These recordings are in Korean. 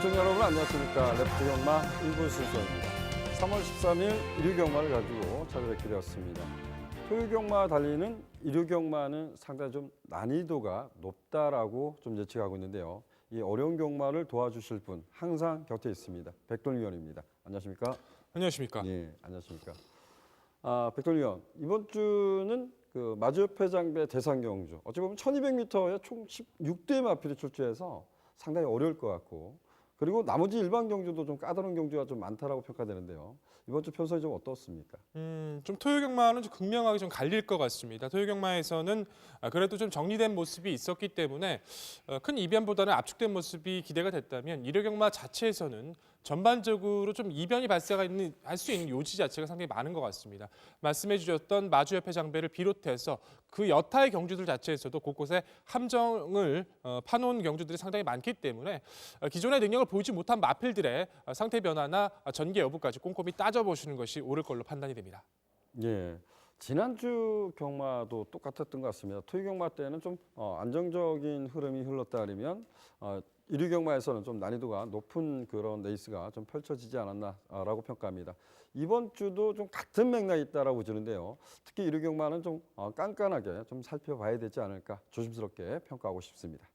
시청자 여러분 안녕하십니까. 레프트 경마 1부 순서입니다. 3월 13일 일요 경마를 가지고 찾아뵙게 되었습니다. 토요 경마 달리는 일요 경마는 상당히 좀 난이도가 높다라고 좀 예측하고 있는데요. 이 어려운 경마를 도와주실 분 항상 곁에 있습니다. 백돌 위원입니다. 안녕하십니까? 안녕하십니까? 네, 안녕하십니까? 백돌 위원, 이번 주는 그 마주협회 장배 대상 경주 어찌 보면 1200m에 총 16대 마필이 출제해서 상당히 어려울 것 같고, 그리고 나머지 일반 경주도 좀 까다로운 경주가 좀 많다라고 평가되는데요. 이번 주 편성이 좀 어떻습니까? 좀 토요 경마는 좀 극명하게 좀 갈릴 것 같습니다. 토요 경마에서는 그래도 좀 정리된 모습이 있었기 때문에 큰 이변보다는 압축된 모습이 기대가 됐다면, 일요 경마 자체에서는 전반적으로 좀 이변이 할 수 있는 요지 자체가 상당히 많은 것 같습니다. 말씀해 주셨던 마주협회 장배를 비롯해서 그 여타의 경주들 자체에서도 곳곳에 함정을 파놓은 경주들이 상당히 많기 때문에 기존의 능력을 보이지 못한 마필들의 상태 변화나 전개 여부까지 꼼꼼히 따져보시는 것이 옳을 걸로 판단이 됩니다. 예. 지난주 경마도 똑같았던 것 같습니다. 토요 경마 때는 좀 안정적인 흐름이 흘렀다 그러면 일요 경마에서는 좀 난이도가 높은 그런 레이스가 좀 펼쳐지지 않았나라고 평가합니다. 이번 주도 좀 같은 맥락이 있다라고 보는데요. 특히 일요 경마는 좀 깐깐하게 좀 살펴봐야 되지 않을까 조심스럽게 평가하고 싶습니다.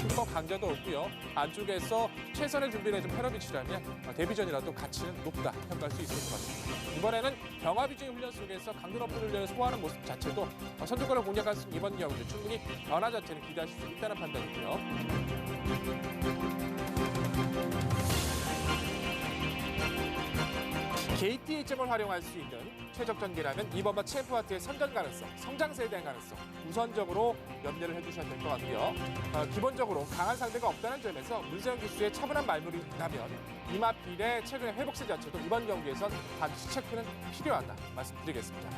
충법 강자도 없고요. 안쪽에서 최선의 준비를 해준 패러비치라면 데뷔전이라도 가치는 높다 평가할 수 있을 것 같습니다. 이번에는 경합 위주의 훈련 속에서 강도 높은 훈련을 소화하는 모습 자체도 선두권을 공략할 수 있는 이번 경주 충분히 변화 자체는 기대하실 수 있다는 판단이고요. KT의 점을 활용할 수 있는 최적 전개라면 이번과 챔프와트의 선전 가능성, 성장 세대의 가능성 우선적으로 염려를 해주셔야 될 것 같고요. 기본적으로 강한 상대가 없다는 점에서 문세영 기수의 차분한 말물이 나면 이마필의 최근의 회복세 자체도 이번 경기에선 반드시 체크는 필요하다 말씀드리겠습니다.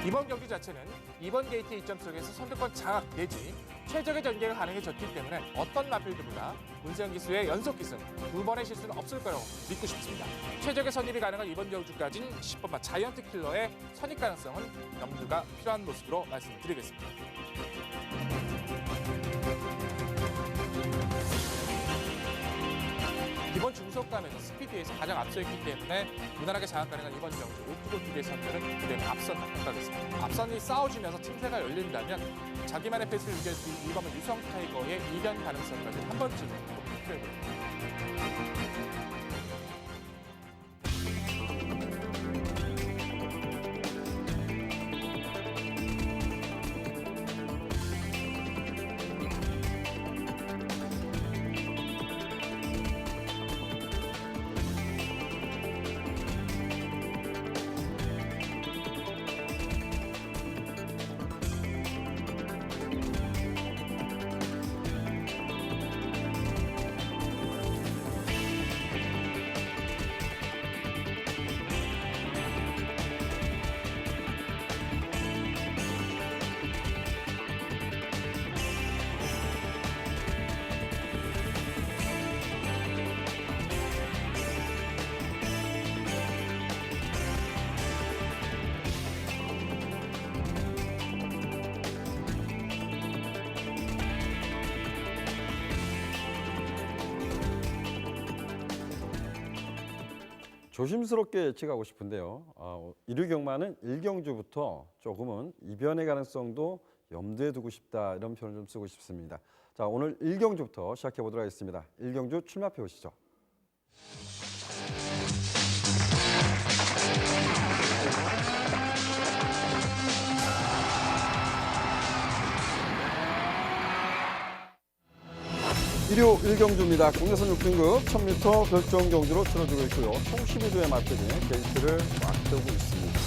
이번 경기 자체는 이번 게이트 이점 속에서 선두권 장악 내지 최적의 전개가 가능해졌기 때문에 어떤 마필들보다 문세영 기수의 연속 기승, 두 번의 실수는 없을 거라고 믿고 싶습니다. 최적의 선입이 가능한 이번 경주까지는 10번마 자이언트 킬러의 선입 가능성은 염두가 필요한 모습으로 말씀을 드리겠습니다. 이번 중속감에서 스피드에서 가장 앞서 있기 때문에 무난하게 장악 가능한 이번 경주 오프도 두 개의 선수는 그대로 앞선다 평가하겠습니다. 앞선이 싸워지면서 틈새가 열린다면 자기만의 페이스를 유지할 수 있는 1번은 유성 타이거의 이변 가능성까지 한 번쯤은 필요해 보입니다. 조심스럽게 예측하고 싶은데요. 일요 경마는 1경주부터 조금은 이변의 가능성도 염두에 두고 싶다 이런 표현을 좀 쓰고 싶습니다. 자, 오늘 1경주부터 시작해 보도록 하겠습니다. 1경주 출마표 보시죠. 일요 1경주입니다. 국내선 6등급 1000m 별정 경주로 치러지고 있고요. 총 12조의 마필이 게이트를 꽉 채우고 있습니다.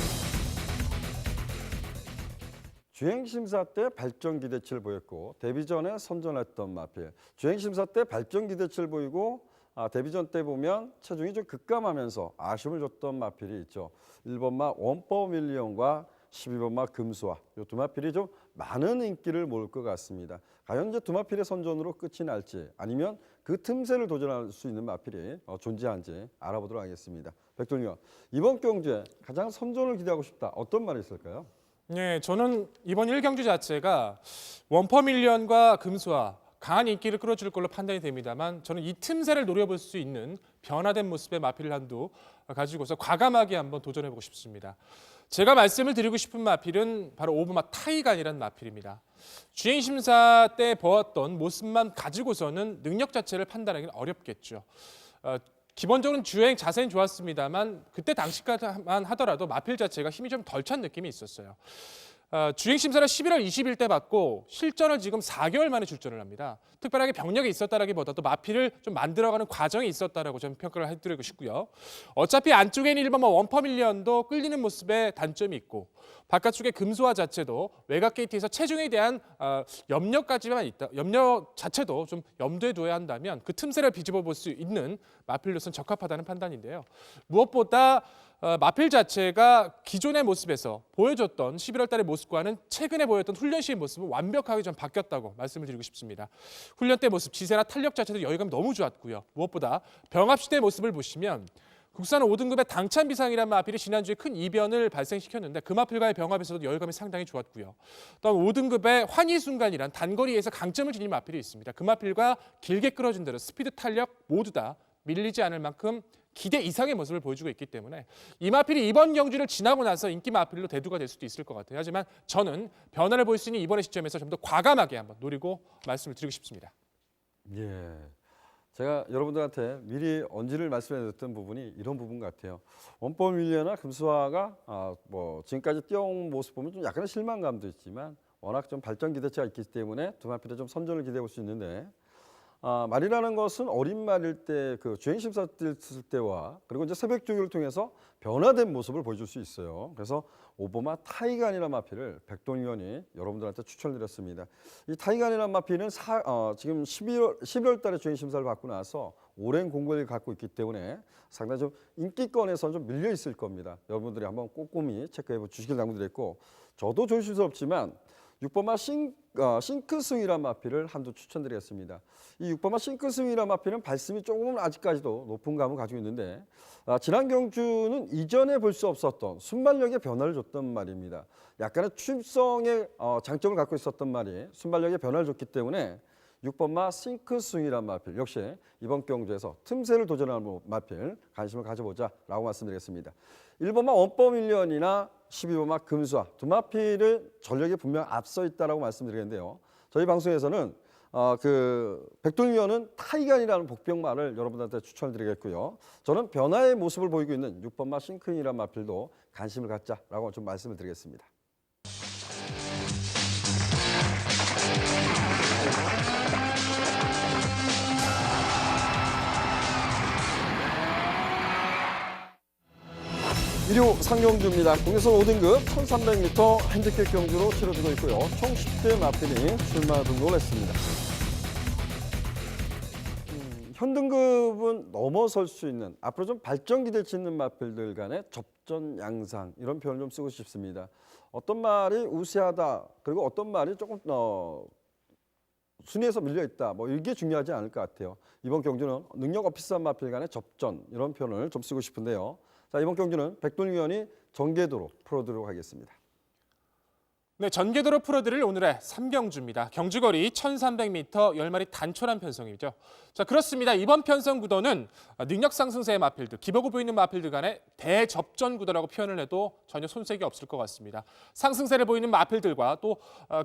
주행심사 때 발전 기대치를 보였고 데뷔전에 선전했던 마필. 주행심사 때 발전 기대치를 보이고 데뷔전 때 보면 체중이 좀 급감하면서 아쉬움을 줬던 마필이 있죠. 1번마 원퍼 밀리언과 12번마 금수와 이 두 마필이 좀 많은 인기를 모을 것 같습니다. 과연 이제 두 마필의 선전으로 끝이 날지 아니면 그 틈새를 도전할 수 있는 마필이 존재한지 알아보도록 하겠습니다. 백돌리원, 이번 경주에 가장 선전을 기대하고 싶다. 어떤 말이 있을까요? 네, 저는 이번 1경주 자체가 원퍼밀리언과 금수와 강한 인기를 끌어줄 걸로 판단이 됩니다만 저는 이 틈새를 노려볼 수 있는 변화된 모습의 마필을 한두 가지고서 과감하게 한번 도전해보고 싶습니다. 제가 말씀을 드리고 싶은 마필은 바로 오버마 타이간이라는 마필입니다. 주행심사 때 보았던 모습만 가지고서는 능력 자체를 판단하기는 어렵겠죠. 기본적으로는 주행 자세는 좋았습니다만 그때 당시까지만 하더라도 마필 자체가 힘이 좀 덜 찬 느낌이 있었어요. 주행 심사를 11월 20일 때 받고 실전을 지금 4개월 만에 출전을 합니다. 특별하게 병력이 있었다라기보다도 마필을 좀 만들어가는 과정이 있었다라고 저는 평가를 해드리고 싶고요. 어차피 안쪽에 있는 1번마 원퍼밀리언도 끌리는 모습에 단점이 있고 바깥쪽에 금수화 자체도 외곽 게이트에서 체중에 대한 염려까지만 있다. 염려 자체도 좀 염두에 둬야 한다면 그 틈새를 뒤집어 볼 수 있는 마필로서는 적합하다는 판단인데요. 무엇보다 마필 자체가 기존의 모습에서 보여줬던 11월 달의 모습과는 최근에 보였던 훈련 시의 모습은 완벽하게 좀 바뀌었다고 말씀을 드리고 싶습니다. 훈련 때 모습, 지세나 탄력 자체도 여유감이 너무 좋았고요. 무엇보다 병합 시대 모습을 보시면 국산 5등급의 당찬 비상이라는 마필이 지난주에 큰 이변을 발생시켰는데 그 마필과의 병합에서도 여유감이 상당히 좋았고요. 또한 5등급의 환희 순간이란 단거리에서 강점을 지닌 마필이 있습니다. 그 마필과 길게 끌어준 대로 스피드, 탄력 모두 다 밀리지 않을 만큼 기대 이상의 모습을 보여주고 있기 때문에 이 마필이 이번 경주를 지나고 나서 인기 마필로 대두가 될 수도 있을 것 같아요. 하지만 저는 변화를 볼 수 있는 이번의 시점에서 좀 더 과감하게 한번 노리고 말씀을 드리고 싶습니다. 예, 제가 여러분들한테 미리 언지를 말씀해드렸던 부분이 이런 부분 같아요. 원퍼밀리언이나 금수화가 지금까지 뛰어온 모습 보면 좀 약간의 실망감도 있지만 워낙 좀 발전 기대치가 있기 때문에 두 마필에 좀 선전을 기대해 볼 수 있는데 말이라는 것은 어린 말일 때 그 주행심사 뛸 때와 그리고 이제 새벽 조교를 통해서 변화된 모습을 보여줄 수 있어요. 그래서 오버마 타이간이라는 마필을 백동위원이 여러분들한테 추천드렸습니다. 이 타이간이라는 마필은 지금 11월 달에 주행심사를 받고 나서 오랜 공부를 갖고 있기 때문에 상당히 좀 인기권에서는 좀 밀려 있을 겁니다. 여러분들이 한번 꼼꼼히 체크해 주시길 당부드렸고 저도 조심스럽지만 6번마 싱크스윙이라는 마필을 한두 추천드리겠습니다. 이 6번마 싱크스윙이라는 마필은 발심이 조금 아직까지도 높은 감을 가지고 있는데 지난 경주는 이전에 볼 수 없었던 순발력의 변화를 줬던 말입니다. 약간의 추입성의 장점을 갖고 있었던 말이 순발력의 변화를 줬기 때문에 6번마 싱크스윙이라는 마필 역시 이번 경주에서 틈새를 도전하는 마필 관심을 가져보자라고 말씀드리겠습니다. 1번마 원퍼밀리언이나 12번마 금수화 두 마필을 전력이 분명 앞서 있다라고 말씀드리겠는데요. 저희 방송에서는 백돌위원은 타이간이라는 복병마를 여러분들한테 추천드리겠고요. 저는 변화의 모습을 보이고 있는 6번마 싱크윙이라는 마필도 관심을 갖자라고 좀 말씀을 드리겠습니다. 일요 상경주입니다. 국내선 5등급 1300m 핸디캡 경주로 치러지고 있고요. 총 10대 마필이 출마 등록을 했습니다. 현등급은 넘어설 수 있는 앞으로 좀 발전 기대치 있는 마필들 간의 접전 양상 이런 표현을 좀 쓰고 싶습니다. 어떤 말이 우세하다 그리고 어떤 말이 조금 순위에서 밀려있다 이게 중요하지 않을 것 같아요. 이번 경주는 능력 어피스한 마필 간의 접전 이런 표현을 좀 쓰고 싶은데요. 자, 이번 경주는 백돌위원이 전개도로 풀어드리도록 하겠습니다. 네, 전개도로 풀어드릴 오늘의 3경주입니다. 경주거리 1300m 10마리 단촐한 편성이죠. 자, 그렇습니다. 이번 편성 구도는 능력 상승세의 마필들, 기복을 보이는 마필들 간의 대접전 구도라고 표현을 해도 전혀 손색이 없을 것 같습니다. 상승세를 보이는 마필들과 또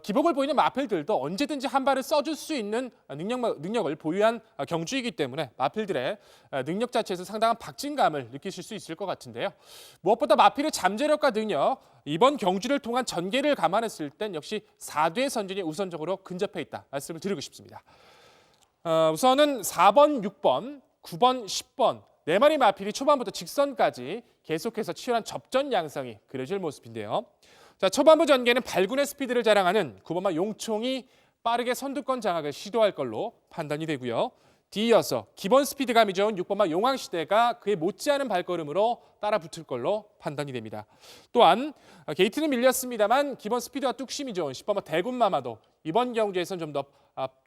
기복을 보이는 마필들도 언제든지 한 발을 써줄 수 있는 능력을 보유한 경주이기 때문에 마필들의 능력 자체에서 상당한 박진감을 느끼실 수 있을 것 같은데요. 무엇보다 마필의 잠재력과 능력, 이번 경주를 통한 전개를 감안했을 땐 역시 4대 선진이 우선적으로 근접해 있다 말씀을 드리고 싶습니다. 우선은 4번, 6번, 9번, 10번 4마리 마필이 초반부터 직선까지 계속해서 치열한 접전 양상이 그려질 모습인데요. 자, 초반부 전개는 발군의 스피드를 자랑하는 9번마 용총이 빠르게 선두권 장악을 시도할 걸로 판단이 되고요. 뒤이어서 기본 스피드감이 좋은 6번마 용왕시대가 그에 못지않은 발걸음으로 따라 붙을 걸로 판단이 됩니다. 또한 게이트는 밀렸습니다만 기본 스피드와 뚝심이 좋은 10번마 대군마마도 이번 경주에서는 좀 더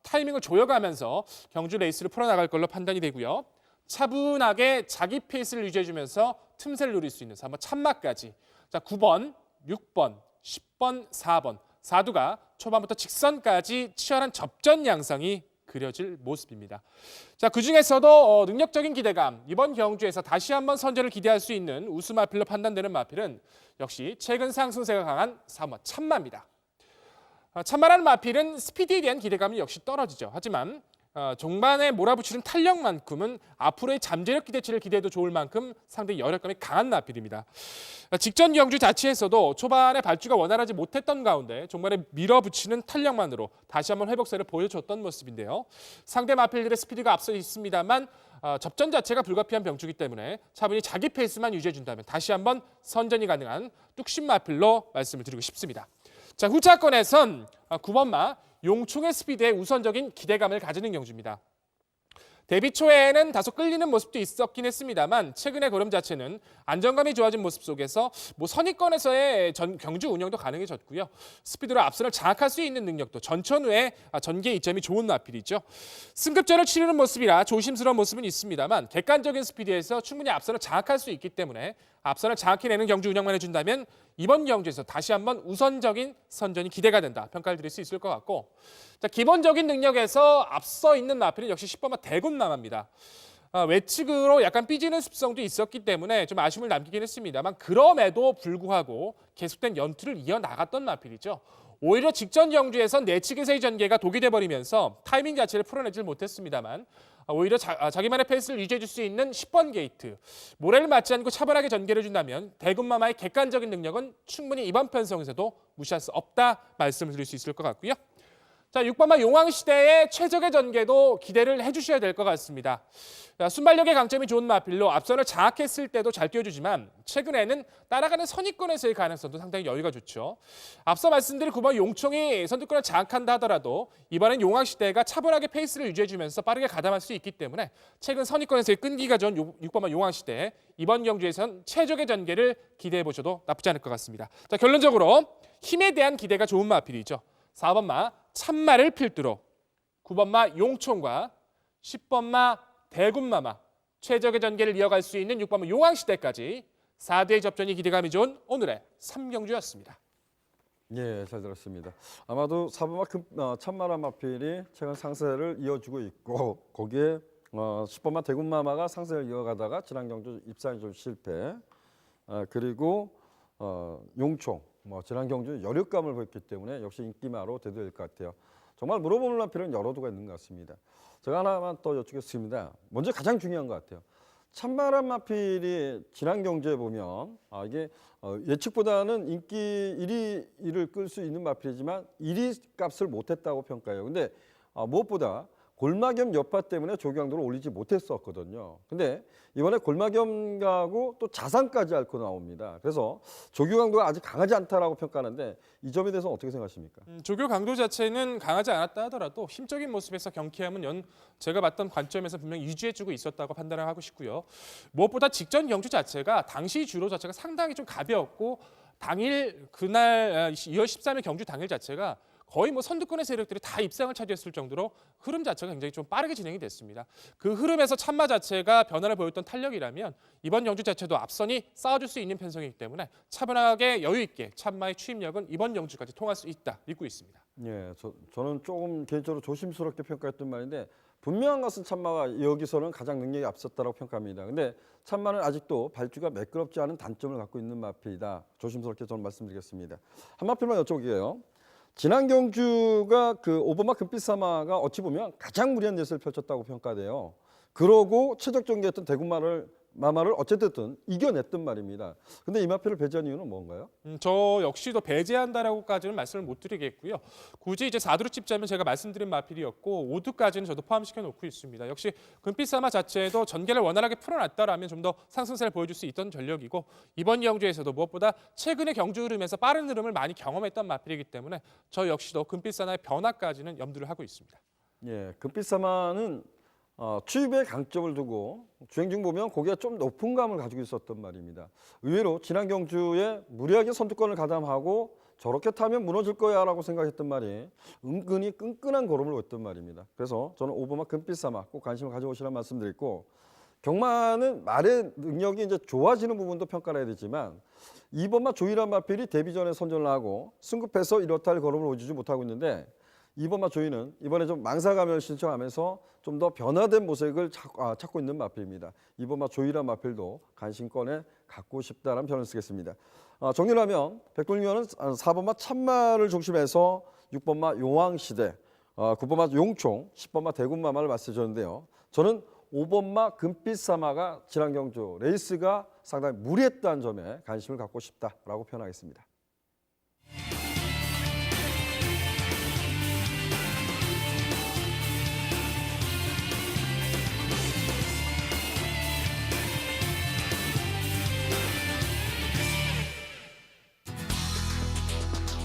타이밍을 조여가면서 경주 레이스를 풀어나갈 걸로 판단이 되고요. 차분하게 자기 페이스를 유지해주면서 틈새를 노릴 수 있는 3번 참마까지. 자, 9번, 6번, 10번, 4번. 4두가 초반부터 직선까지 치열한 접전 양상이 그려질 모습입니다. 자, 그중에서도 능력적인 기대감, 이번 경주에서 다시 한번 선전을 기대할 수 있는 우수 마필로 판단되는 마필은 역시 최근 상승세가 강한 3번 참마입니다. 참마라는 마필은 스피드에 대한 기대감이 역시 떨어지죠. 하지만 종반에 몰아붙이는 탄력만큼은 앞으로의 잠재력 기대치를 기대해도 좋을 만큼 상당히 여력감이 강한 마필입니다. 직전 경주 자체에서도 초반에 발주가 원활하지 못했던 가운데 종반에 밀어붙이는 탄력만으로 다시 한번 회복세를 보여줬던 모습인데요. 상대 마필들의 스피드가 앞서 있습니다만 접전 자체가 불가피한 병주기 때문에 차분히 자기 페이스만 유지해준다면 다시 한번 선전이 가능한 뚝심 마필로 말씀을 드리고 싶습니다. 자, 후차권에선 9번마 용총의 스피드에 우선적인 기대감을 가지는 경주입니다. 데뷔 초에는 다소 끌리는 모습도 있었긴 했습니다만 최근의 걸음 자체는 안정감이 좋아진 모습 속에서 선의권에서의 경주 운영도 가능해졌고요. 스피드로 앞선을 장악할 수 있는 능력도 전천후에 전개 이점이 좋은 마필이죠. 승급전을 치르는 모습이라 조심스러운 모습은 있습니다만 객관적인 스피드에서 충분히 앞선을 장악할 수 있기 때문에 앞선을 장악해내는 경주 운영만 해준다면 이번 경주에서 다시 한번 우선적인 선전이 기대가 된다. 평가를 드릴 수 있을 것 같고, 자, 기본적인 능력에서 앞서 있는 마필은 역시 10번마 대군마마입니다. 외측으로 약간 삐지는 습성도 있었기 때문에 좀 아쉬움을 남기긴 했습니다만 그럼에도 불구하고 계속된 연투를 이어나갔던 마필이죠. 오히려 직전 경주에선 내측에서의 전개가 독이 돼버리면서 타이밍 자체를 풀어내질 못했습니다만 오히려 자기만의 페이스를 유지해줄 수 있는 10번 게이트, 모래를 맞지 않고 차분하게 전개를 해준다면 대군마마의 객관적인 능력은 충분히 이번 편성에서도 무시할 수 없다 말씀을 드릴 수 있을 것 같고요. 자, 6번마 용왕시대의 최적의 전개도 기대를 해주셔야 될 것 같습니다. 자, 순발력의 강점이 좋은 마필로 앞선을 장악했을 때도 잘 뛰어주지만 최근에는 따라가는 선입권에서의 가능성도 상당히 여유가 좋죠. 앞서 말씀드린 9번 용총이 선두권을 장악한다 하더라도 이번엔 용왕시대가 차분하게 페이스를 유지해주면서 빠르게 가담할 수 있기 때문에 최근 선입권에서의 끈기가 좋은 6번마 용왕시대 이번 경주에선 최적의 전개를 기대해보셔도 나쁘지 않을 것 같습니다. 자, 결론적으로 힘에 대한 기대가 좋은 마필이죠. 4번마 참마를 필두로 9번마 용총과 10번마 대군마마 최적의 전개를 이어갈 수 있는 6번마 용왕시대까지 4대의 접전이 기대감이 좋은 오늘의 3경주였습니다. 예, 잘 들었습니다. 아마도 4번마 참마라 마필이 최근 상세를 이어주고 있고 거기에 10번마 대군마마가 상세를 이어가다가 지난 경주 입상이 좀 실패, 그리고 용총 지난 경주 여력감을 보였기 때문에 역시 인기마로 대두될 것 같아요. 정말 물어볼 마필은 여러 두가 있는 것 같습니다. 제가 하나만 더 여쭙겠습니다. 먼저 가장 중요한 것 같아요. 참마라 마필이 지난 경주에 보면 이게 예측보다는 인기 1위를 끌 수 있는 마필이지만 1위 값을 못했다고 평가해요. 근데 무엇보다 골마겸 여파 때문에 조경도를 올리지 못했었거든요. 근데 이번에 골마겸하고 또 자산까지 앓고 나옵니다. 그래서 조교 강도가 아직 강하지 않다라고 평가하는데 이 점에 대해서 어떻게 생각하십니까? 조교 강도 자체는 강하지 않았다 하더라도 힘적인 모습에서 경쾌함은 제가 봤던 관점에서 분명히 유지해주고 있었다고 판단을 하고 싶고요. 무엇보다 직전 경주 자체가 당시 주로 자체가 상당히 좀 가벼웠고 당일 그날 2월 13일 경주 당일 자체가 거의 선두권의 세력들이 다 입상을 차지했을 정도로 흐름 자체가 굉장히 좀 빠르게 진행이 됐습니다. 그 흐름에서 참마 자체가 변화를 보였던 탄력이라면 이번 경주 자체도 앞선이 쌓아줄 수 있는 편성이기 때문에 차분하게 여유 있게 참마의 추임력은 이번 경주까지 통할 수 있다 믿고 있습니다. 예, 저는 조금 개인적으로 조심스럽게 평가했던 말인데 분명한 것은 참마가 여기서는 가장 능력이 앞섰다고 평가합니다. 근데 참마는 아직도 발주가 매끄럽지 않은 단점을 갖고 있는 마필이다. 조심스럽게 저는 말씀드리겠습니다. 한 마필만 여쭤볼게요. 지난 경주가 그 5번마 금빛사마가 어찌 보면 가장 무리한 레이스를 펼쳤다고 평가돼요. 그러고 최적 전개했던 대군마마를 어쨌든 이겨냈던 말입니다. 근데 이 마필을 배제한 이유는 뭔가요? 저 역시도 배제한다라고까지는 말씀을 못 드리겠고요. 굳이 이제 4두로 찝자면 제가 말씀드린 마필이었고 5두까지는 저도 포함시켜 놓고 있습니다. 역시 금빛사마 자체도 전개를 원활하게 풀어놨다라면 좀 더 상승세를 보여줄 수 있던 전력이고 이번 경주에서도 무엇보다 최근의 경주 흐름에서 빠른 흐름을 많이 경험했던 마필이기 때문에 저 역시도 금빛사마의 변화까지는 염두를 하고 있습니다. 예, 금빛사마는 추입에 강점을 두고 주행 중 보면 고개가 좀 높은 감을 가지고 있었던 말입니다. 의외로 지난 경주에 무리하게 선두권을 가담하고 저렇게 타면 무너질 거야 라고 생각했던 말이 은근히 끈끈한 걸음을 보였던 말입니다. 그래서 저는 5번마 금빛사마 꼭 관심을 가져오시라는 말씀드렸고, 경마는 말의 능력이 이제 좋아지는 부분도 평가를 해야 되지만 2번마 조이란 마필이 데뷔전에 선전을 하고 승급해서 이렇다 할 걸음을 보여주지 못하고 있는데, 2번마 조이는 이번에 좀 망사감을 신청하면서 좀 더 변화된 모색을 찾고 있는 마필입니다. 2번마 조이란 마필도 관심권에 갖고 싶다는 표현을 쓰겠습니다. 정리를 하면 백돌리원은 4번마 참마를 중심해서 6번마 용왕시대, 9번마 용총, 10번마 대군마마를 말씀드렸는데요. 저는 5번마 금빛사마가 지난 경주 레이스가 상당히 무리했다는 점에 관심을 갖고 싶다라고 표현하겠습니다.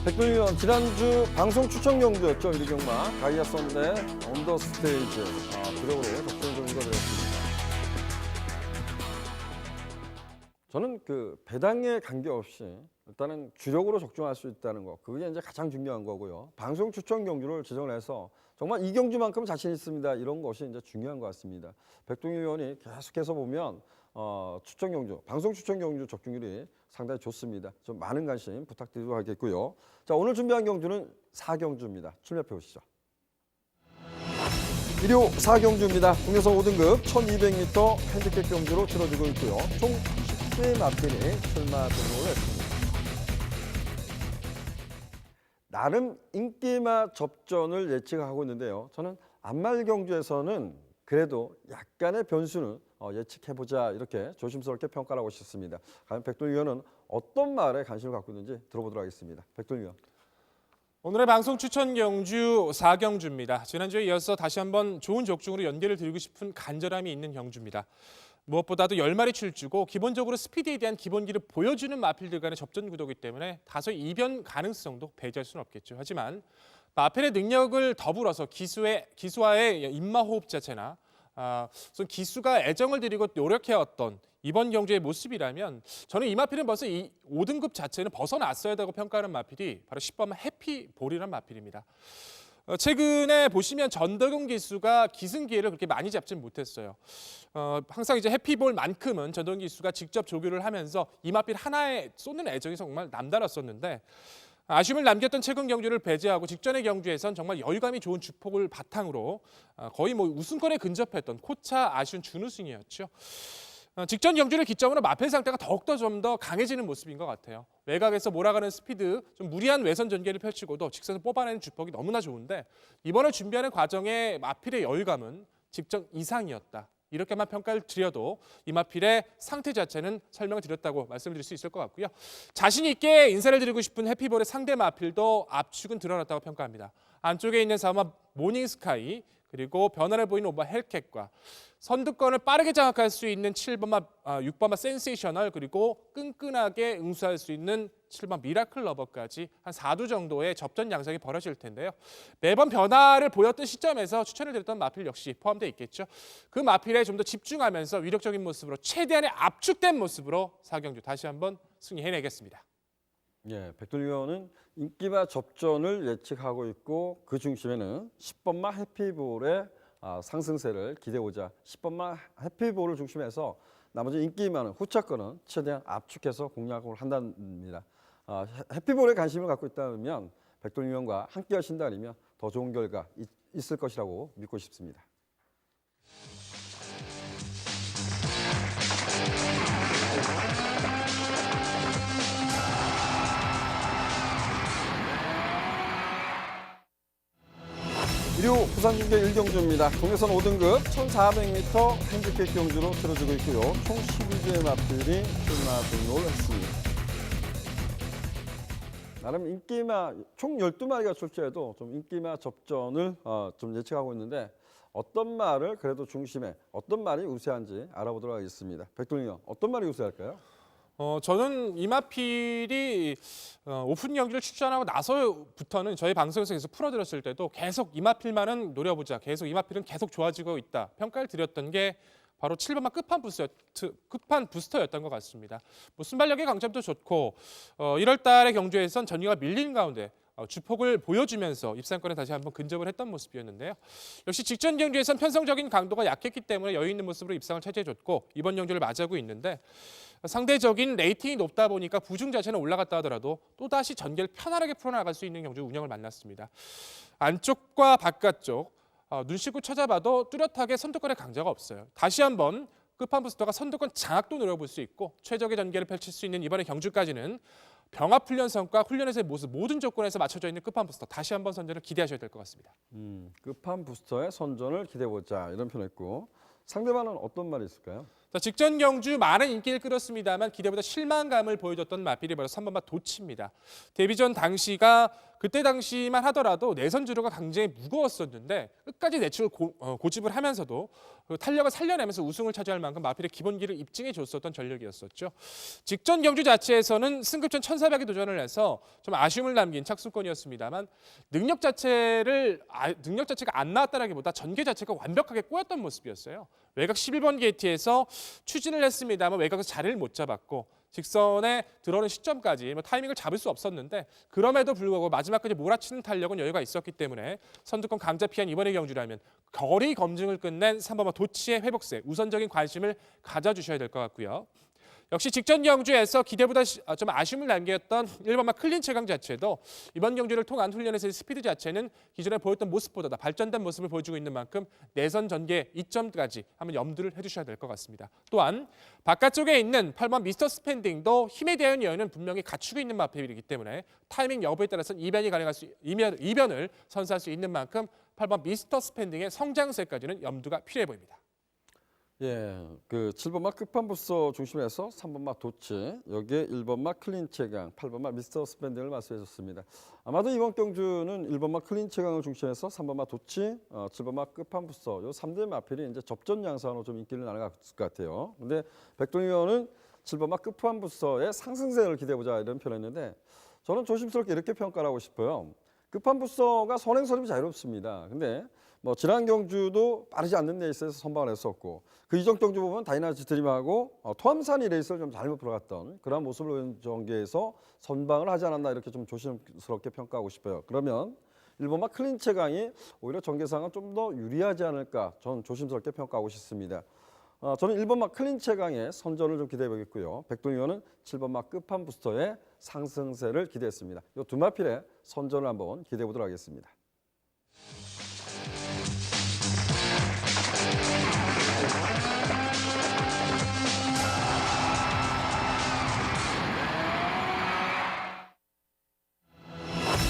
백돌리원 지난주 방송 추천 경주였죠. 1위 경마 가이아 썬데 언더스테이지 주력으로 적중 경주가 되었습니다. 저는 그 배당에 관계없이 일단은 주력으로 적중할 수 있다는 거, 그게 이제 가장 중요한 거고요. 방송 추천 경주를 지정을 해서 정말 이 경주만큼 자신 있습니다, 이런 것이 이제 중요한 것 같습니다. 백동희 의원이 계속해서 보면 추천 경주, 방송 추천 경주 적중률이 상당히 좋습니다. 좀 많은 관심 부탁드리도록 하겠고요. 자, 오늘 준비한 경주는 4경주입니다. 출발해 보시죠. 1호 4경주입니다. 국내선 5등급 1200m 핸디캡 경주로 치러지고 있고요. 총 10대 마필이 출마 등록을 했습니다. 나름 인기마 접전을 예측하고 있는데요. 저는 안말 경주에서는 그래도 약간의 변수는 예측해보자, 이렇게 조심스럽게 평가를 하고 싶습니다. 과연 백돌 위원은 어떤 말에 관심을 갖고 있는지 들어보도록 하겠습니다. 백돌 위원. 오늘의 방송 추천 경주 4경주입니다. 지난주에 이어서 다시 한번 좋은 적중으로 연계를 드리고 싶은 간절함이 있는 경주입니다. 무엇보다도 10마리 출주고 기본적으로 스피드에 대한 기본기를 보여주는 마필들 간의 접전 구도이기 때문에 다소 이변 가능성도 배제할 수는 없겠죠. 하지만 마필의 능력을 더불어서 기수와의 입마호흡 자체나 우선 기수가 애정을 들이고 노력해왔던 이번 경주의 모습이라면 저는 이 마필은 벌써 이 5등급 자체는 벗어났어야 되고 평가하는 마필이 바로 10번마 해피볼이라는 마필입니다. 최근에 보시면 전덕용 기수가 기승 기회를 그렇게 많이 잡지는 못했어요. 항상 이제 해피볼만큼은 전덕용 기수가 직접 조교를 하면서 이 마필 하나에 쏟는 애정이 정말 남달랐었는데, 아쉬움을 남겼던 최근 경주를 배제하고 직전의 경주에선 정말 여유감이 좋은 주폭을 바탕으로 거의 우승권에 근접했던 코차 아쉬운 준우승이었죠. 직전 경주를 기점으로 마필 상태가 더욱더 좀 더 강해지는 모습인 것 같아요. 외곽에서 몰아가는 스피드, 좀 무리한 외선 전개를 펼치고도 직선을 뽑아내는 주폭이 너무나 좋은데, 이번에 준비하는 과정에 마필의 여유감은 직전 이상이었다, 이렇게만 평가를 드려도 이 마필의 상태 자체는 설명을 드렸다고 말씀드릴 수 있을 것 같고요. 자신 있게 인사를 드리고 싶은 해피볼의 상대 마필도 압축은 드러났다고 평가합니다. 안쪽에 있는 4번마 모닝스카이, 그리고 변화를 보이는 5번마 헬캣과 선두권을 빠르게 장악할 수 있는 6번마 센세이셔널, 그리고 끈끈하게 응수할 수 있는 7번 미라클 러버까지 한 4두 정도의 접전 양상이 벌어질 텐데요. 매번 변화를 보였던 시점에서 추천을 드렸던 마필 역시 포함되어 있겠죠. 그 마필에 좀 더 집중하면서 위력적인 모습으로 최대한의 압축된 모습으로 4경주 다시 한번 승리해내겠습니다. 예, 백돌 위원은 인기마 접전을 예측하고 있고 그 중심에는 10번마 해피볼의 상승세를 기대보자, 10번마 해피볼을 중심해서 나머지 인기마는 후차권은 최대한 압축해서 공략을 한답니다. 해피볼에 관심을 갖고 있다면 백돌 위원과 함께 하신다면 더 좋은 결과 있을 것이라고 믿고 싶습니다. 그리고 부산중계 1경주입니다. 국내선 5등급 1400m 핸디캡 경주로 치러지고 있고요. 총 12개의 마필이 출마 등록을 했습니다. 나름 인기마 총 12마리가 출제해도 좀 인기마 접전을 좀 예측하고 있는데, 어떤 말을 그래도 중심에 어떤 말이 우세한지 알아보도록 하겠습니다. 백동희 의원, 어떤 말이 우세할까요? 저는 이마필이 오픈 경기를 출전하고 나서부터는 저희 방송에서 계속 풀어드렸을 때도 계속 이마필만은 노려보자, 계속 이마필은 계속 좋아지고 있다 평가를 드렸던 게 바로 7번마 끝판 부스터였던 것 같습니다. 뭐 순발력의 강점도 좋고 1월 달에 경주에선 전기가 밀린 가운데 주폭을 보여주면서 입상권에 다시 한번 근접을 했던 모습이었는데요. 역시 직전 경주에선 편성적인 강도가 약했기 때문에 여유 있는 모습으로 입상을 차지해줬고 이번 경주를 맞이하고 있는데 상대적인 레이팅이 높다 보니까 부중 자체는 올라갔다 하더라도 또다시 전개를 편안하게 풀어나갈 수 있는 경주 운영을 만났습니다. 안쪽과 바깥쪽 눈 씻고 찾아봐도 뚜렷하게 선두권의 강자가 없어요. 다시 한번 끝판 부스터가 선두권 장악도 노려볼 수 있고 최적의 전개를 펼칠 수 있는 이번의 경주까지는 병합 훈련 성과, 훈련에서의 모습 모든 조건에서 맞춰져 있는 끝판 부스터 다시 한번 선전을 기대하셔야 될 것 같습니다. 끝판 부스터의 선전을 기대해보자 이런 표현했고 상대방은 어떤 말이 있을까요? 자, 직전 경주 많은 인기를 끌었습니다만 기대보다 실망감을 보여줬던 마필이 바로 3번마 도치입니다. 데뷔전 당시가 그때 당시만 하더라도 내선 주로가 굉장히 무거웠었는데 끝까지 내축을 고집을 하면서도 탄력을 살려내면서 우승을 차지할 만큼 마필의 기본기를 입증해 줬었던 전력이었었죠. 직전 경주 자체에서는 승급전 1,400에 도전을 해서 좀 아쉬움을 남긴 착수권이었습니다만 능력 자체가 안 나왔다라기보다 전개 자체가 완벽하게 꼬였던 모습이었어요. 외곽 11번 게이트에서 추진을 했습니다만 외곽에서 자리를 못 잡았고 직선에 들어오는 시점까지 타이밍을 잡을 수 없었는데 그럼에도 불구하고 마지막까지 몰아치는 탄력은 여유가 있었기 때문에 선두권 강자 피한 이번의 경주라면 거리 검증을 끝낸 3번마 도치의 회복세 우선적인 관심을 가져주셔야 될 것 같고요. 역시 직전 경주에서 기대보다 좀 아쉬움을 남겼던 1번마 클린 최강 자체도 이번 경주를 통한 훈련에서의 스피드 자체는 기존에 보였던 모습보다 발전된 모습을 보여주고 있는 만큼 내선 전개 이점까지 한번 염두를 해주셔야 될 것 같습니다. 또한 바깥쪽에 있는 8번 미스터 스펜딩도 힘에 대한 여유는 분명히 갖추고 있는 마필이기 때문에 타이밍 여부에 따라서는 이변을 선사할 수 있는 만큼 8번 미스터 스펜딩의 성장세까지는 염두가 필요해 보입니다. 예, 그 7번마 끝판 부스터 중심에서 3번마 도치, 여기에 1번마 클린 최강, 8번마 미스터 스펜딩을 말씀해 줬습니다. 아마도 이번 경주는 1번마 클린 최강을 중심해서 3번마 도치, 7번마 끝판 부스터 이 3대 마필이 이제 접전 양상으로 좀 인기를 나눠갔을 것 같아요. 근데 백동희 의원은 7번마 끝판 부스터의 상승세를 기대해보자 이런 표현했는데 저는 조심스럽게 이렇게 평가를 하고 싶어요. 끝판 부스터가 선행선임이 자유롭습니다. 근데 뭐 지난 경주도 빠르지 않는 레이스에서 선방을 했었고 그 이전 경주 보면 다이나지 드림하고 토암산이 레이스를 좀 잘못 들어갔던 그런 모습을 전개해서 선방을 하지 않았나 이렇게 좀 조심스럽게 평가하고 싶어요. 그러면 1번마 클린 최강이 오히려 전개상은 좀 더 유리하지 않을까 저는 조심스럽게 평가하고 싶습니다. 저는 1번마 클린 최강의 선전을 좀 기대해 보겠고요. 백동희 의원은 7번마 끝판 부스터의 상승세를 기대했습니다. 이 두 마필의 선전을 한번 기대해 보도록 하겠습니다.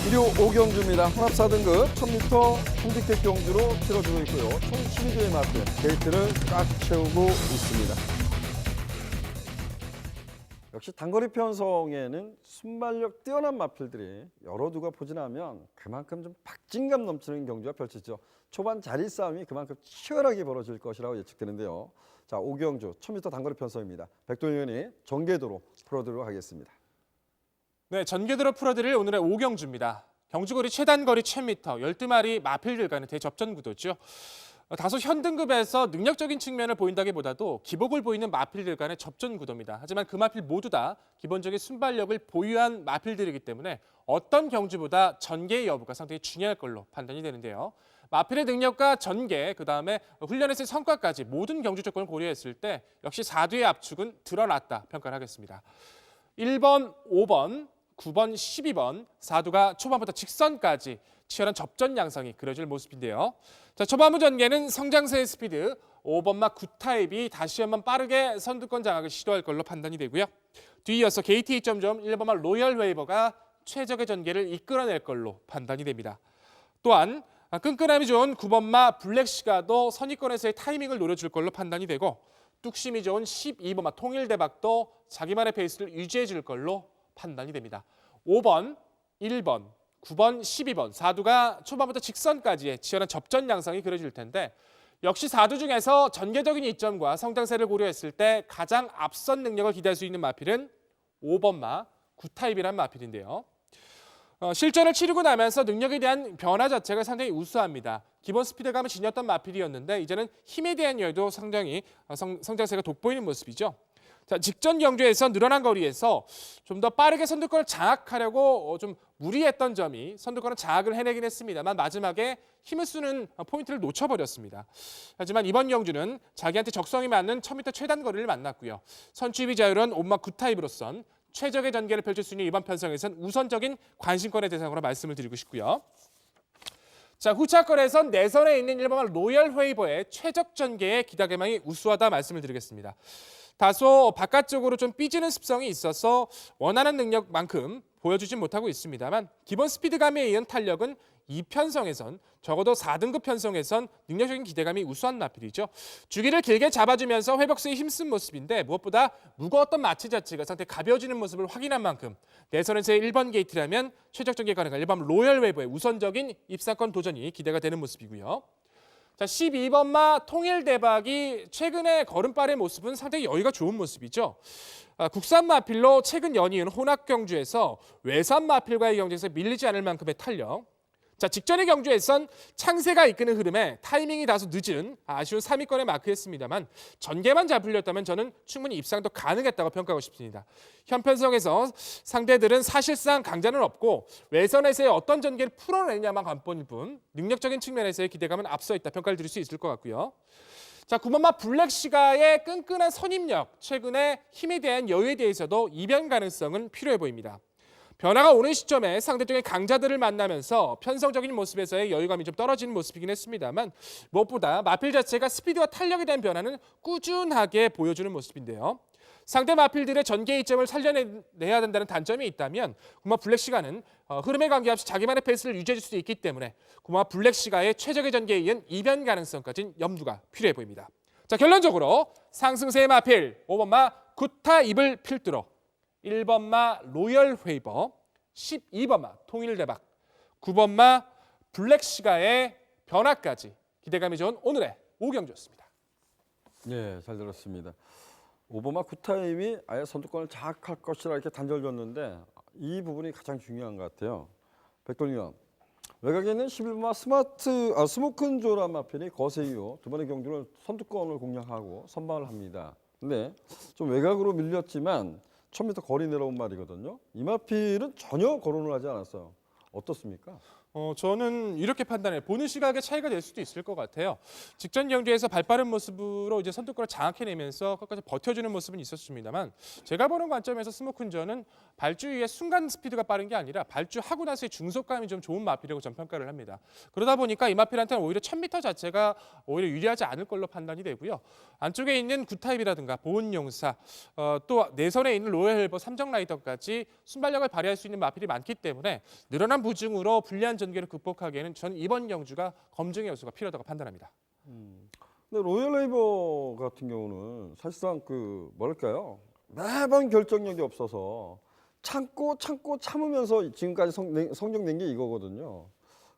일요 5경주입니다. 혼합 4등급 1000m 핸디캡 경주로 치러지고 있고요. 총 12개의 마필 게이트를 꽉 채우고 있습니다. 역시 단거리 편성에는 순발력 뛰어난 마필들이 여러 두가 포진하면 그만큼 좀 박진감 넘치는 경주가 펼치죠. 초반 자리 싸움이 그만큼 치열하게 벌어질 것이라고 예측되는데요. 자, 5경주 1000m 단거리 편성입니다. 백동희 의원이 전개도로 풀어드리도록 하겠습니다. 네, 전개도로 풀어드릴 오늘의 5경주입니다. 경주거리 최단거리 1000m, 12마리 마필들 간의 대접전 구도죠. 다소 현등급에서 능력적인 측면을 보인다기보다도 기복을 보이는 마필들 간의 접전 구도입니다. 하지만 그 마필 모두 다 기본적인 순발력을 보유한 마필들이기 때문에 어떤 경주보다 전개의 여부가 상당히 중요할 걸로 판단이 되는데요. 마필의 능력과 전개, 그다음에 훈련에서의 성과까지 모든 경주 조건을 고려했을 때 역시 4두의 압축은 드러났다 평가를 하겠습니다. 1번, 5번, 9번, 12번 4두가 초반부터 직선까지 치열한 접전 양상이 그려질 모습인데요. 자, 초반부 전개는 성장세의 스피드 5번마 9타입이 다시 한번 빠르게 선두권 장악을 시도할 걸로 판단이 되고요. 뒤이어서 게이트 2.0 1번마 로열 웨이버가 최적의 전개를 이끌어낼 걸로 판단이 됩니다. 또한 끈끈함이 좋은 9번마 블랙시가도 선입권에서의 타이밍을 노려줄 걸로 판단이 되고 뚝심이 좋은 12번마 통일대박도 자기만의 페이스를 유지해 줄 걸로 판단이 됩니다. 5번, 1번, 9번, 12번 4두가 초반부터 직선까지의 치열한 접전 양상이 그려질 텐데 역시 4두 중에서 전개적인 이점과 성장세를 고려했을 때 가장 앞선 능력을 기대할 수 있는 마필은 5번 마 구타입이란 마필인데요. 실전을 치르고 나면서 능력에 대한 변화 자체가 상당히 우수합니다. 기본 스피드감을 지녔던 마필이었는데 이제는 힘에 대한 여유도 상당히 성장세가 돋보이는 모습이죠. 자, 직전 경주에서 늘어난 거리에서 좀 더 빠르게 선두권을 장악하려고 좀 무리했던 점이 선두권을 장악을 해내긴 했습니다만 마지막에 힘을 쓰는 포인트를 놓쳐버렸습니다. 하지만 이번 경주는 자기한테 적성이 맞는 1000m 최단 거리를 만났고요. 선취입이 자유로운 온막 9타입으로선 최적의 전개를 펼칠 수 있는 이번 편성에선 우선적인 관심권의 대상으로 말씀을 드리고 싶고요. 자, 후차권에선 내선에 있는 1번 로열 웨이버의 최적 전개에 기대감이 우수하다 말씀을 드리겠습니다. 다소 바깥쪽으로 좀 삐지는 습성이 있어서 원하는 능력만큼 보여주진 못하고 있습니다만 기본 스피드감에 의한 탄력은 이 편성에선 적어도 4등급 편성에선 능력적인 기대감이 우수한 마필이죠. 주기를 길게 잡아주면서 회복수에 힘쓴 모습인데 무엇보다 무거웠던 마치 자체가 상당히 가벼워지는 모습을 확인한 만큼 내선에서의 1번 게이트라면 최적 전개 가능한 1번 로열 웨이버의 우선적인 입상권 도전이 기대가 되는 모습이고요. 자, 12번 마 통일대박이 최근의 걸음발의 모습은 상당히 여유가 좋은 모습이죠. 국산 마필로 최근 연이은 혼합경주에서 외산 마필과의 경쟁에서 밀리지 않을 만큼의 탄력. 자, 직전의 경주에선 창세가 이끄는 흐름에 타이밍이 다소 늦은 아쉬운 3위권에 마크했습니다만 전개만 잘 풀렸다면 저는 충분히 입상도 가능했다고 평가하고 싶습니다. 현편성에서 상대들은 사실상 강자는 없고 외선에서의 어떤 전개를 풀어내냐만 관건일 뿐 능력적인 측면에서의 기대감은 앞서 있다 평가를 드릴 수 있을 것 같고요. 자, 9번마 블랙시가의 끈끈한 선임력, 최근에 힘에 대한 여유에 대해서도 이변 가능성은 필요해 보입니다. 변화가 오는 시점에 상대적인 강자들을 만나면서 편성적인 모습에서의 여유감이 좀 떨어지는 모습이긴 했습니다만 무엇보다 마필 자체가 스피드와 탄력에 대한 변화는 꾸준하게 보여주는 모습인데요. 상대 마필들의 전개 이점을 살려내야 된다는 단점이 있다면 구마 블랙시가는 흐름에 관계없이 자기만의 페이스를 유지해 줄 수 있기 때문에 구마 블랙시가의 최적의 전개에 의한 이변 가능성까지는 염두가 필요해 보입니다. 자, 결론적으로 상승세의 마필 5번마 구타입을 필두로 1번마 로열 웨이버, 12번마 통일대박, 9번마 블랙시가의 변화까지 기대감이 좋은 오늘의 5경주였습니다. 네, 잘 들었습니다. 5번마 구타임이 아예 선두권을 장악할 것이라 이렇게 단정졌는데 이 부분이 가장 중요한 것 같아요. 백돌리원 외곽에 있는 11번마 스모큰조란 마필이 거세 이후 두 번의 경주를 선두권을 공략하고 선방을 합니다. 근데 좀 외곽으로 밀렸지만 1000m 거리 내려온 말이거든요. 이 마필은 전혀 거론을 하지 않았어요. 어떻습니까? 저는 이렇게 판단해요. 보는 시각의 차이가 될 수도 있을 것 같아요. 직전 경주에서 발빠른 모습으로 이제 선두권을 장악해내면서 끝까지 버텨주는 모습은 있었습니다만 제가 보는 관점에서 스모큰저는 발주 위에 순간 스피드가 빠른 게 아니라 발주하고 나서의 중속감이 좀 좋은 마필이라고 전 평가를 합니다. 그러다 보니까 이 마필한테는 오히려 1000m 자체가 오히려 유리하지 않을 걸로 판단이 되고요. 안쪽에 있는 구타입이라든가 보온용사, 또 내선에 있는 로열 헬버, 삼정라이더까지 순발력을 발휘할 수 있는 마필이 많기 때문에 늘어난 부중으로 불리한 전개를 극복하기에는 전 이번 경주가 검증의 요소가 필요하다고 판단합니다. 근데 로열 웨이버 같은 경우는 사실상 뭐랄까요? 매번 결정력이 없어서 참고 참으면서 지금까지 성적 낸 게 이거거든요.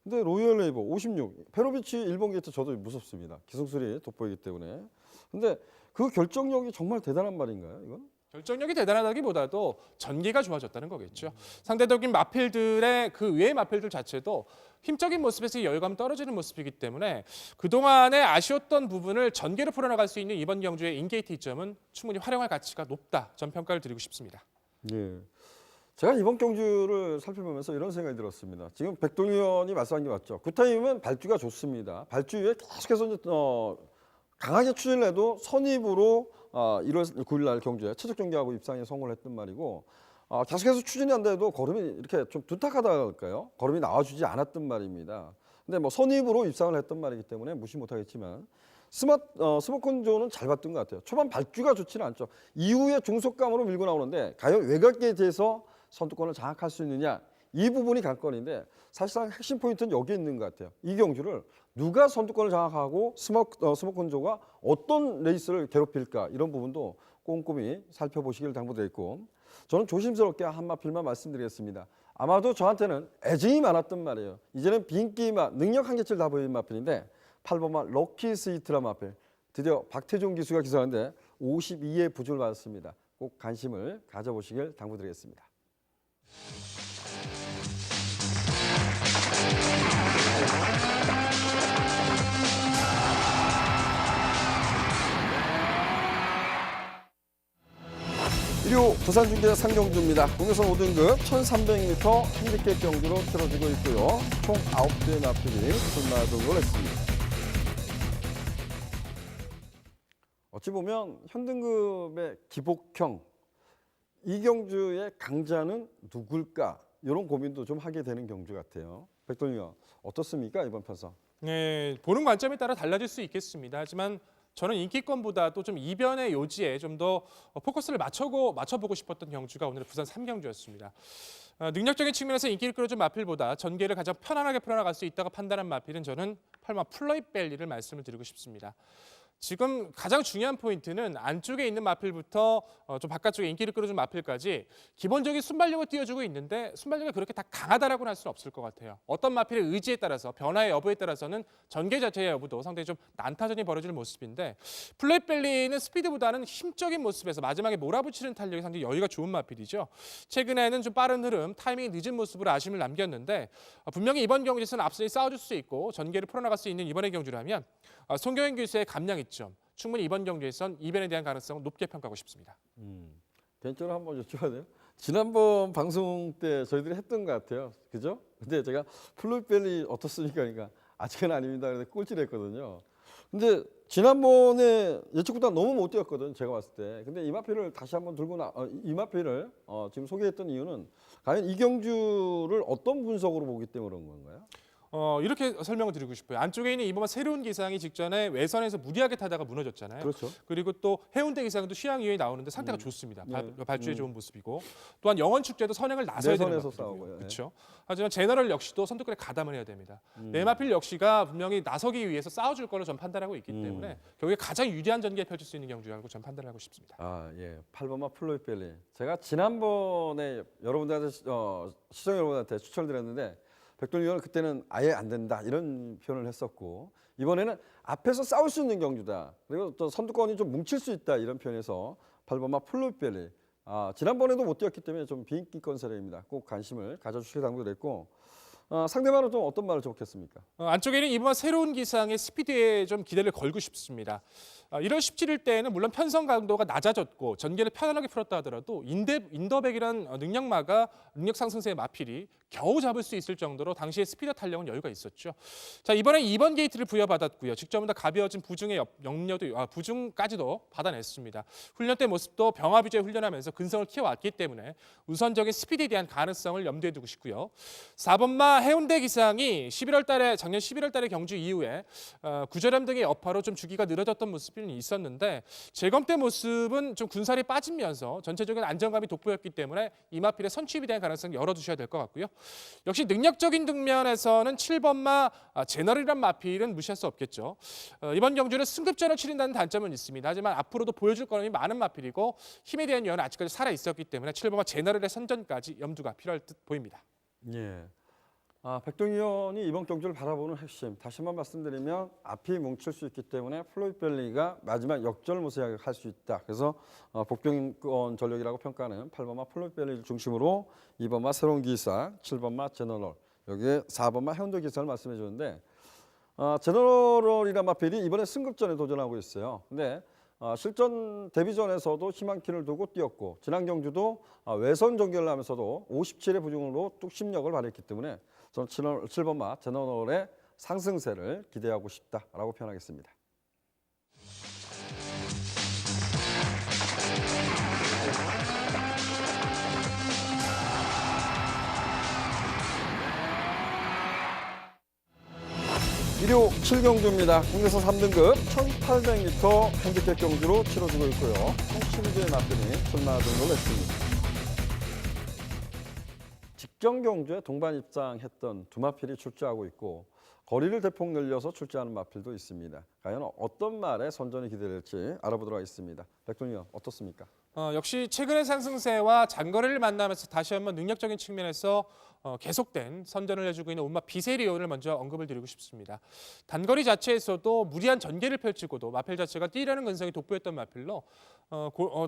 근데 로열 웨이버 56, 페로비치 일본 게이트 저도 무섭습니다. 기속술이 돋보이기 때문에. 근데 그 결정력이 정말 대단한 말인가요, 이건? 결정력이 대단하다기보다도 전개가 좋아졌다는 거겠죠. 상대적인 마필들의 그 외의 마필들 자체도 힘적인 모습에서 여유감 떨어지는 모습이기 때문에 그동안에 아쉬웠던 부분을 전개로 풀어나갈 수 있는 이번 경주의 인게이트 이점은 충분히 활용할 가치가 높다. 전 평가를 드리고 싶습니다. 예. 제가 이번 경주를 살펴보면서 이런 생각이 들었습니다. 지금 백동 의원이 말씀한 게 맞죠. 구타임은 발주가 좋습니다. 발주 위에 계속해서 이제, 강하게 추진을 해도 선입으로 1월 9일 날 경주에 최적 경기하고 입상에 성공을 했던 말이고 계속해서 추진이 안 돼도 걸음이 이렇게 좀 두탁하다 할까요? 걸음이 나와주지 않았던 말입니다. 근데 뭐 선입으로 입상을 했던 말이기 때문에 무시 못하겠지만 스모큰조는 잘 봤던 것 같아요. 초반 발주가 좋지는 않죠. 이후에 중속감으로 밀고 나오는데 과연 외곽 게이트에서 선두권을 장악할 수 있느냐 이 부분이 관건인데 사실상 핵심 포인트는 여기에 있는 것 같아요. 이 경주를 누가 선두권을 장악하고 스모큰조가 어떤 레이스를 괴롭힐까 이런 부분도 꼼꼼히 살펴보시길 당부드렸고 저는 조심스럽게 한 마필만 말씀드리겠습니다. 아마도 저한테는 애증이 많았던 말이에요. 이제는 빈기만 능력 한계치를 다 보이는 마필인데 8번마 럭키 스위트란 마필. 드디어 박태종 기수가 기사하는데 52의 부주를 받았습니다. 꼭 관심을 가져보시길 당부드리겠습니다. 일요 부산중계 상경주입니다. 국내선 5등급 1300m 핸디캡 경주로 치러지고 있고요. 총 9대의 마필이 출마 등록을 했습니다. 어찌 보면 현등급의 기복형, 이 경주의 강자는 누굴까? 이런 고민도 좀 하게 되는 경주 같아요. 백돌리원 어떻습니까? 이번 편성. 네, 보는 관점에 따라 달라질 수 있겠습니다. 하지만 저는 인기권보다도 좀 이변의 요지에 좀 더 포커스를 맞춰보고 싶었던 경주가 오늘 부산 3경주였습니다. 능력적인 측면에서 인기를 끌어준 마필보다 전개를 가장 편안하게 풀어나갈 수 있다고 판단한 마필은 저는 8마 플러잇벨리를 말씀을 드리고 싶습니다. 지금 가장 중요한 포인트는 안쪽에 있는 마필부터 좀 바깥쪽에 인기를 끌어준 마필까지 기본적인 순발력을 띄워주고 있는데 순발력이 그렇게 다 강하다라고는 할 수는 없을 것 같아요. 어떤 마필의 의지에 따라서 변화의 여부에 따라서는 전개 자체의 여부도 상당히 좀 난타전이 벌어지는 모습인데 플랫벨리는 스피드보다는 힘적인 모습에서 마지막에 몰아붙이는 탄력이 상당히 여유가 좋은 마필이죠. 최근에는 좀 빠른 흐름, 타이밍이 늦은 모습으로 아쉬움을 남겼는데 분명히 이번 경기에서는 앞선이 싸워줄 수 있고 전개를 풀어나갈 수 있는 이번의 경주라면 송경현 교수의 감량 이점 충분히 이번 경기에선 이변에 대한 가능성을 높게 평가하고 싶습니다. 개인적으로 한번 여쭤봐도 돼요? 지난번 방송 때 저희들이 했던 것 같아요. 그죠? 근데 제가 플루이벨리 어떻습니까? 그러니까 아직은 아닙니다. 그래서 꼴찌를 했거든요. 근데 지난번에 예측보다 너무 못 뛰었거든, 제가 봤을 때. 근데 이마필을 다시 한번 들고 이마필을 지금 소개했던 이유는 과연 이 경주를 어떤 분석으로 보기 때문에 그런 건가요? 이렇게 설명을 드리고 싶어요. 안쪽에 있는 이번 새로운 기상이 직전에 외선에서 무리하게 타다가 무너졌잖아요. 그렇죠. 그리고 또 해운대 기상도 휴양 이후에 나오는데 상태가 좋습니다. 네. 발주에 좋은 모습이고 또한 영원 축제도 선행을 나서야 되는 내선에서 마필이고요. 싸우고요. 네. 그렇죠. 하지만 제너럴 역시도 선두권에 가담을 해야 됩니다. 네마필 역시가 분명히 나서기 위해서 싸워줄 걸로 전 판단하고 있기 때문에 결국에 가장 유리한 전개를 펼칠 수 있는 경주라고 전 판단하고 싶습니다. 아, 예. 8번마 플로이벨리. 제가 지난번에 여러분들한테 시청 여러분한테 추천을 드렸는데 백돌리원은 그때는 아예 안 된다 이런 표현을 했었고 이번에는 앞에서 싸울 수 있는 경주다. 그리고 또 선두권이 좀 뭉칠 수 있다 이런 표현에서 8번마 플로이벨리. 지난번에도 못 뛰었기 때문에 좀 비인기권 세력입니다. 꼭 관심을 가져주시길 당부드렸고 상대방은 좀 어떤 말을 좋겠습니까? 안쪽에는 이번 새로운 기상의 스피드에 좀 기대를 걸고 싶습니다. 1월 17일 때에는 물론 편성 강도가 낮아졌고 전개를 편안하게 풀었다 하더라도 인더백이란 능력 상승세의 마필이 겨우 잡을 수 있을 정도로 당시의 스피드 탄력은 여유가 있었죠. 자, 이번에 2번 게이트를 부여받았고요. 직접보다 가벼워진 부중의 부중까지도 받아냈습니다. 훈련 때 모습도 병합 위주의 훈련하면서 근성을 키워왔기 때문에 우선적인 스피드에 대한 가능성을 염두에 두고 싶고요. 4번마 해운대 기상이 작년 11월 달에 경주 이후에 구절염 등의 여파로 좀 주기가 늘어졌던 모습이 있었는데 재검 때 모습은 좀 군살이 빠지면서 전체적인 안정감이 돋보였기 때문에 이마필의 선취입에 대한 가능성 열어두셔야 될 것 같고요. 역시 능력적인 측면에서는 7번마 제너럴이란 마필은 무시할 수 없겠죠. 이번 경주는 승급전을 치른다는 단점은 있습니다. 하지만 앞으로도 보여줄 거는 많은 마필이고 힘에 대한 여유는 아직까지 살아있었기 때문에 7번마 제너럴의 선전까지 염두가 필요할 듯 보입니다. 예. 백동위원이 이번 경주를 바라보는 핵심 다시 한번 말씀드리면 앞이 뭉칠 수 있기 때문에 플로이벨리가 마지막 역전을 모색할 수 있다. 그래서 복병권 전력이라고 평가하는 8번마 플로이벨리를 중심으로 2번마 새로운 기상, 7번마 제너럴, 여기에 4번마 해운대 기상을 말씀해 주는데 제너럴이란 마필이 이번에 승급전에 도전하고 있어요. 근데 실전 데뷔전에서도 희망키를 두고 뛰었고 지난 경주도 외선 전개를 하면서도 57의 부중으로 뚝심력을 발휘했기 때문에 저는 7번마 제너럴의 상승세를 기대하고 싶다라고 표현하겠습니다. 일요 7경주입니다. 국내선 3등급 1800m 핸디캡 경주로 치러지고 있고요. 총 7개의 마필이 출마 등록을 했습니다. 직전 경주에 동반 입장했던 두 마필이 출제하고 있고 거리를 대폭 늘려서 출제하는 마필도 있습니다. 과연 어떤 말에 선전이 기대될지 알아보도록 하겠습니다. 백동위원 어떻습니까? 역시 최근의 상승세와 장거리를 만나면서 다시 한번 능력적인 측면에서 계속된 선전을 해주고 있는 온마 비세리온을 먼저 언급을 드리고 싶습니다. 단거리 자체에서도 무리한 전개를 펼치고도 마필 자체가 뛰려는 근성이 돋보였던 마필로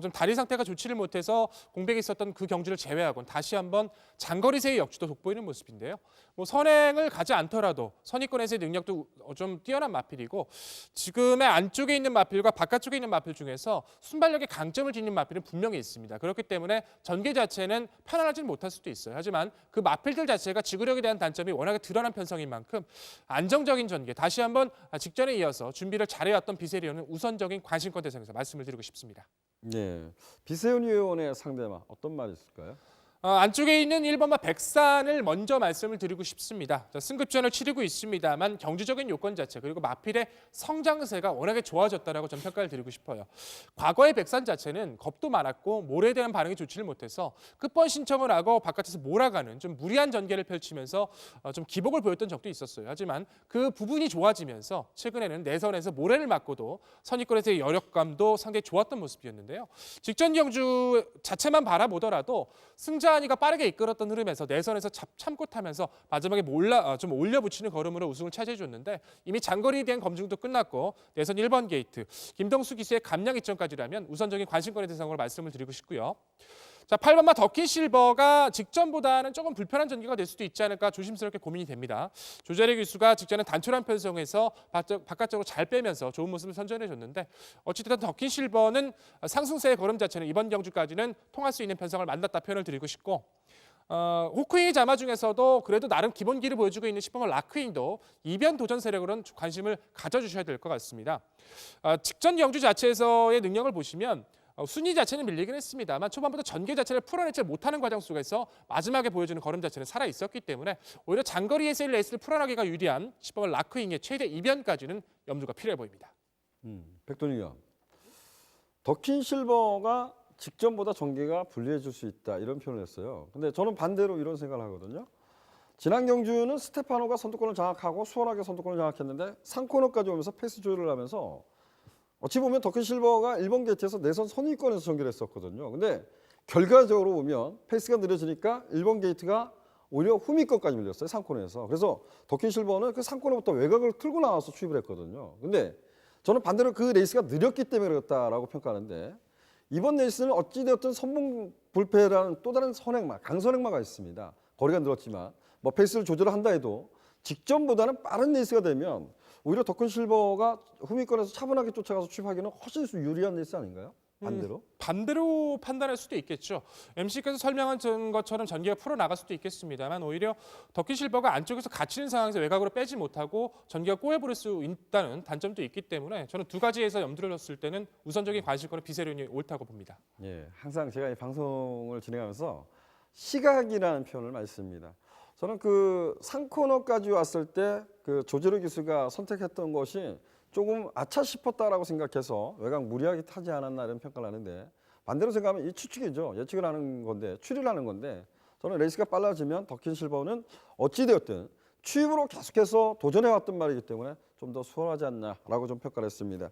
좀 다리 상태가 좋지를 못해서 공백이 있었던 그 경주를 제외하고는 다시 한번 장거리세의 역주도 돋보이는 모습인데요. 뭐 선행을 가지 않더라도 선입권에서의 능력도 좀 뛰어난 마필이고 지금의 안쪽에 있는 마필과 바깥쪽에 있는 마필 중에서 순발력의 강점을 지닌 마필은 분명히 있습니다. 그렇기 때문에 전개 자체는 편안하지는 못할 수도 있어요. 하지만 그 마필들 자체가 지구력에 대한 단점이 워낙에 드러난 편성인 만큼 안정적인 전개, 다시 한번 직전에 이어서 준비를 잘해왔던 비세리온은 우선적인 관심권 대상에서 말씀을 드리고 싶습니다. 네, 비세윤 의원의 상대마 어떤 말이 있을까요? 안쪽에 있는 1번마 백산을 먼저 말씀을 드리고 싶습니다. 자, 승급전을 치르고 있습니다만 경주적인 요건 자체 그리고 마필의 성장세가 워낙에 좋아졌다라고 좀 평가를 드리고 싶어요. 과거의 백산 자체는 겁도 많았고 모래에 대한 반응이 좋지를 못해서 끝번 신청을 하고 바깥에서 몰아가는 좀 무리한 전개를 펼치면서 좀 기복을 보였던 적도 있었어요. 하지만 그 부분이 좋아지면서 최근에는 내선에서 모래를 맞고도 선입권에서의 여력감도 상당히 좋았던 모습이었는데요. 직전 경주 자체만 바라보더라도 승자한이가 빠르게 이끌었던 흐름에서 내선에서 참고 타면서 마지막에 좀 올려붙이는 걸음으로 우승을 차지해줬는데 이미 장거리에 대한 검증도 끝났고 내선 1번 게이트 김동수 기수의 감량 이점까지라면 우선적인 관심권의 대상으로 말씀을 드리고 싶고요. 자, 8번마 더킨 실버가 직전보다는 조금 불편한 전개가 될 수도 있지 않을까 조심스럽게 고민이 됩니다. 조재래 기수가 직전에 단촐한 편성에서 바깥쪽으로 잘 빼면서 좋은 모습을 선전해줬는데 어찌됐든 더킨 실버는 상승세의 걸음 자체는 이번 경주까지는 통할 수 있는 편성을 만났다 표현을 드리고 싶고 호크윙 자마 중에서도 그래도 나름 기본기를 보여주고 있는 10번마 라크윙도 이변 도전 세력으로는 관심을 가져주셔야 될 것 같습니다. 직전 경주 자체에서의 능력을 보시면 순위 자체는 밀리긴 했습니다만 초반부터 전개 자체를 풀어내지 못하는 과정 속에서 마지막에 보여주는 걸음 자체는 살아있었기 때문에 오히려 장거리에서의 레이스를 풀어나기가 유리한 10번 라크윙의 최대 이변까지는 염두가 필요해 보입니다. 백돈희 의원, 더킨 실버가 직전보다 전개가 불리해질 수 있다 이런 표현을 했어요. 근데 저는 반대로 이런 생각을 하거든요. 지난 경주는 스테파노가 선두권을 장악하고 수월하게 선두권을 장악했는데 3코너까지 오면서 페이스 조율을 하면서 어찌 보면 더킨 실버가 1번 게이트에서 내선 선입권에서 전개를 했었거든요. 근데 결과적으로 보면 페이스가 느려지니까 1번 게이트가 오히려 후미권까지 밀렸어요. 3코너에서. 그래서 더킨 실버는 그 3코너부터 외곽을 틀고 나와서 추입을 했거든요. 근데 저는 반대로 그 레이스가 느렸기 때문에 그렇다라고 평가하는데 이번 레이스는 어찌되었든 선봉 불패라는 또 다른 선행마, 강선행마가 있습니다. 거리가 늘었지만 뭐 페이스를 조절한다 해도 직전보다는 빠른 레이스가 되면 오히려 더큰 실버가 후미권에서 차분하게 쫓아가서 취입하기는 훨씬 유리한 레이스 아닌가요? 반대로? 반대로 판단할 수도 있겠죠. MC께서 설명한 것처럼 전개가 풀어나갈 수도 있겠습니다만 오히려 더킨 실버가 안쪽에서 갇히는 상황에서 외곽으로 빼지 못하고 전개가 꼬여버릴 수 있다는 단점도 있기 때문에 저는 두 가지에서 염두를 뒀을 때는 우선적인 관심권은 비세륜이 옳다고 봅니다. 예, 항상 제가 이 방송을 진행하면서 시각이라는 표현을 많이 씁니다. 저는 그 3코너까지 왔을 때 그 조재로 기수가 선택했던 것이 조금 아차 싶었다라고 생각해서 외곽 무리하게 타지 않았나 이런 평가를 하는데 반대로 생각하면 이 추측이죠. 예측을 하는 건데 추리를 하는 건데 저는 레이스가 빨라지면 더킨 실버는 어찌되었든 추입으로 계속해서 도전해왔던 말이기 때문에 좀 더 수월하지 않나라고 좀 평가를 했습니다.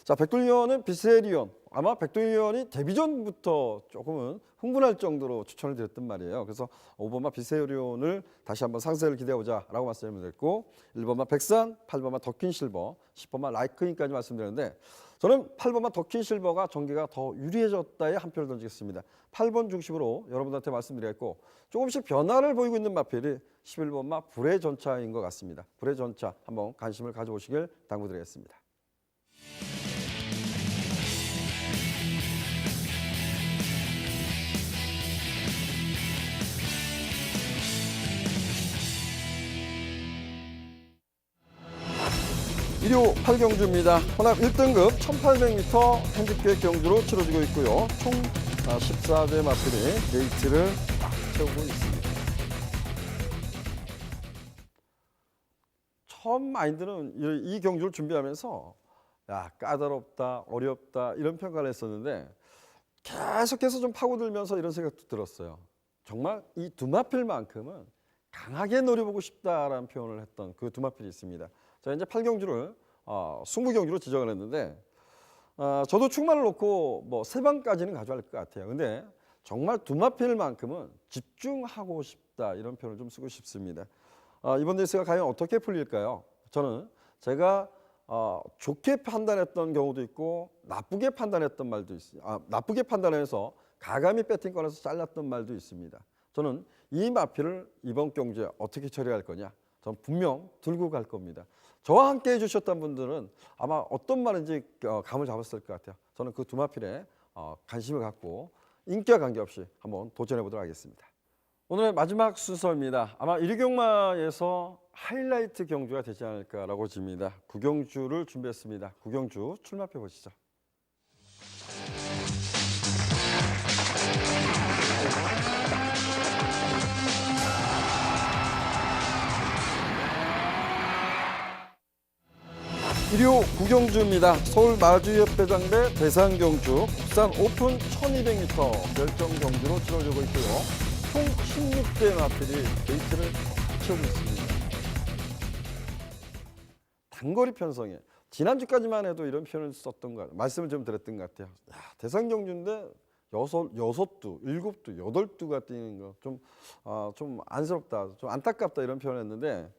자, 백돌 의원은 비세리온 아마 백돌 의원이 데뷔 전부터 조금은 흥분할 정도로 추천을 드렸던 말이에요. 그래서 5번마 비세리온을 다시 한번 상세를 기대해보자라고 말씀을 드렸고 1번마 백산, 8번마 더킨 실버, 10번마 라이크인까지 말씀드렸는데 저는 8번마 더킨 실버가 전개가 더 유리해졌다에 한 표를 던지겠습니다. 8번 중심으로 여러분들한테 말씀드렸고 조금씩 변화를 보이고 있는 마필이 11번마 불의 전차인 것 같습니다. 불의 전차 한번 관심을 가져보시길 당부드리겠습니다. 일요 8경주입니다. 혼합 1등급 1800m 핸디캡 경주로 치러지고 있고요. 총 14대 마필이 게이트를 채우고 있습니다. 처음 마인드는 이 경주를 준비하면서 야, 까다롭다, 어렵다 이런 평가를 했었는데 계속해서 좀 파고들면서 이런 생각도 들었어요. 정말 이 두 마필만큼은 강하게 노려보고 싶다라는 표현을 했던 그 두 마필이 있습니다. 자, 이제 8경주를 승부 경주로 지정을 했는데 저도 축마를 놓고 뭐 3방까지는 가져갈 것 같아요. 근데 정말 두마필만큼은 집중하고 싶다 이런 표현을 좀 쓰고 싶습니다. 이번 레이스가 과연 어떻게 풀릴까요? 저는 제가 좋게 판단했던 경우도 있고 나쁘게 판단했던 말도 있어요. 나쁘게 판단해서 가감히 배팅권에서 잘랐던 말도 있습니다. 저는 이 마필을 이번 경주에 어떻게 처리할 거냐? 저는 분명 들고 갈 겁니다. 저와 함께 해주셨던 분들은 아마 어떤 말인지 감을 잡았을 것 같아요. 저는 그 두 마필에 관심을 갖고 인기와 관계없이 한번 도전해 보도록 하겠습니다. 오늘의 마지막 순서입니다. 아마 1위 경마에서 하이라이트 경주가 되지 않을까라고 집니다. 구경주를 준비했습니다. 구경주 출마표 보시죠. 일요 구경주입니다. 서울 마주협회장대 대상경주 국산 오픈 1200m 결정 경주로 치러지고 있고요. 총 16대 마필이 데이트를 치우고 있습니다. 단거리 편성에 지난주까지만 해도 이런 표현을 썼던 것 같아요. 말씀을 좀 드렸던 것 같아요. 대상경주인데 6두, 7두, 8두가 뛰는 거 좀 안쓰럽다, 좀 안타깝다 이런 표현을 했는데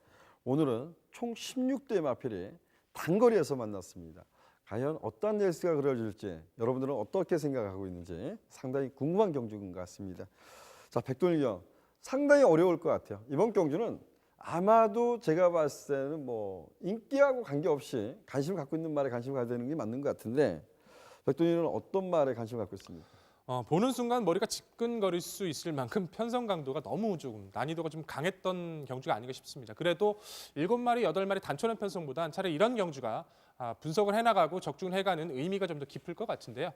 오늘은 총 16대 마필이 단거리에서 만났습니다. 과연 어떤 레이스가 그려질지 여러분들은 어떻게 생각하고 있는지 상당히 궁금한 경주인 것 같습니다. 자, 백돌경 상당히 어려울 것 같아요. 이번 경주는 아마도 제가 봤을 때는 뭐 인기하고 관계없이 관심을 갖고 있는 말에 관심을 가져야 되는 게 맞는 것 같은데 백돌경은 어떤 말에 관심을 갖고 있습니까? 보는 순간 머리가 지끈거릴 수 있을 만큼 편성 강도가 너무 조금 난이도가 좀 강했던 경주가 아닌가 싶습니다. 그래도 7마리, 8마리 단초는 편성보단 차라리 이런 경주가 분석을 해나가고 적중을 해가는 의미가 좀 더 깊을 것 같은데요.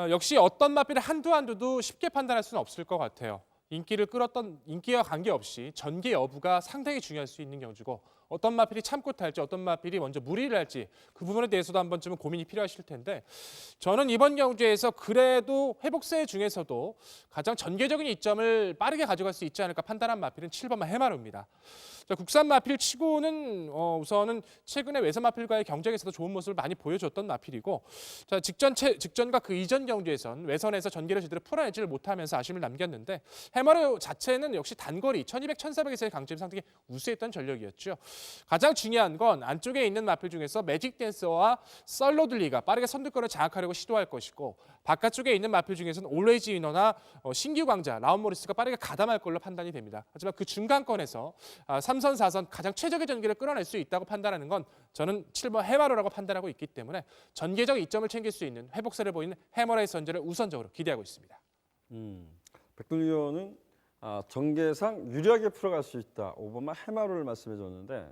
역시 어떤 마필의 한두도 쉽게 판단할 수는 없을 것 같아요. 인기를 끌었던 인기와 관계없이 전개 여부가 상당히 중요할 수 있는 경주고 어떤 마필이 참고 탈지 어떤 마필이 먼저 무리를 할지 그 부분에 대해서도 한 번쯤은 고민이 필요하실 텐데 저는 이번 경주에서 그래도 회복세 중에서도 가장 전개적인 이점을 빠르게 가져갈 수 있지 않을까 판단한 마필은 7번 해마루입니다. 자, 국산 마필 치고는 우선은 최근에 외선 마필과의 경쟁에서도 좋은 모습을 많이 보여줬던 마필이고 자, 직전과 그 이전 경주에선 외선에서 전개를 제대로 풀어내지를 못하면서 아쉬움을 남겼는데 해마루 자체는 역시 단거리 1200, 1400에서의 강점이 상당히 우수했던 전력이었죠. 가장 중요한 건 안쪽에 있는 마필 중에서 매직 댄서와 썰로들리가 빠르게 선두권을 장악하려고 시도할 것이고 바깥쪽에 있는 마필 중에서는 올웨이즈 위너나 신규 강자 라운 모리스가 빠르게 가담할 걸로 판단이 됩니다. 하지만 그 중간권에서 3선, 4선 가장 최적의 전개를 끌어낼 수 있다고 판단하는 건 저는 7번 해마루라고 판단하고 있기 때문에 전개적 이점을 챙길 수 있는 회복세를 보이는 해머라의 선제를 우선적으로 기대하고 있습니다. 백돌경은 전개상 유리하게 풀어갈 수 있다. 5번만 해마루를 말씀해 줬는데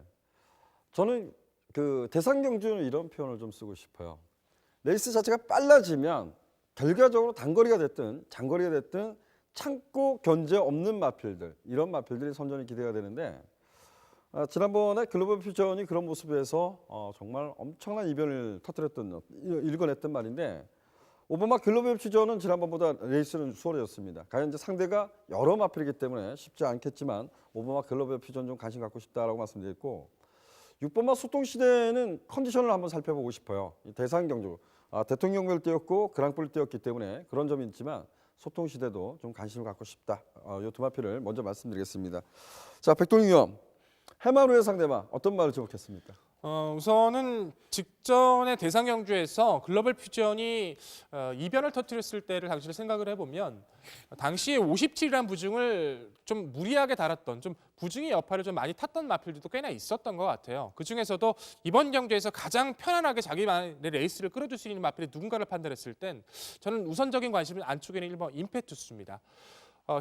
저는 그 대상경주는 이런 표현을 좀 쓰고 싶어요. 레이스 자체가 빨라지면 결과적으로 단거리가 됐든 장거리가 됐든 참고 견제 없는 마필들 이런 마필들이 선전이 기대가 되는데 지난번에 글로벌 퓨전이 그런 모습에서 정말 엄청난 이변을 일궈냈던 말인데 오바마 글로벌 퓨전은 지난번보다 레이스는 수월해졌습니다. 과연 이제 상대가 여러 마필이기 때문에 쉽지 않겠지만 오바마 글로벌 퓨전 좀 관심 갖고 싶다라고 말씀드렸고 6번마 소통시대는 컨디션을 한번 살펴보고 싶어요. 대상경주 대통령별 뛰었고 그랑프를 뛰었기 때문에 그런 점이 있지만 소통시대도 좀 관심을 갖고 싶다. 이 두 마필을 먼저 말씀드리겠습니다. 자, 백돌경 해마루의 상대방 어떤 말을 주목했습니까? 우선은 직전의 대상 경주에서 글로벌 퓨전이 이변을 터뜨렸을 때를 당시를 생각을 해보면 당시에 57이라는 부중을 좀 무리하게 달았던 좀 부중의 여파를 좀 많이 탔던 마필들도 꽤나 있었던 것 같아요. 그 중에서도 이번 경주에서 가장 편안하게 자기만의 레이스를 끌어줄 수 있는 마필이 누군가를 판단했을 땐 저는 우선적인 관심은 안쪽에는 1번 임페투스입니다.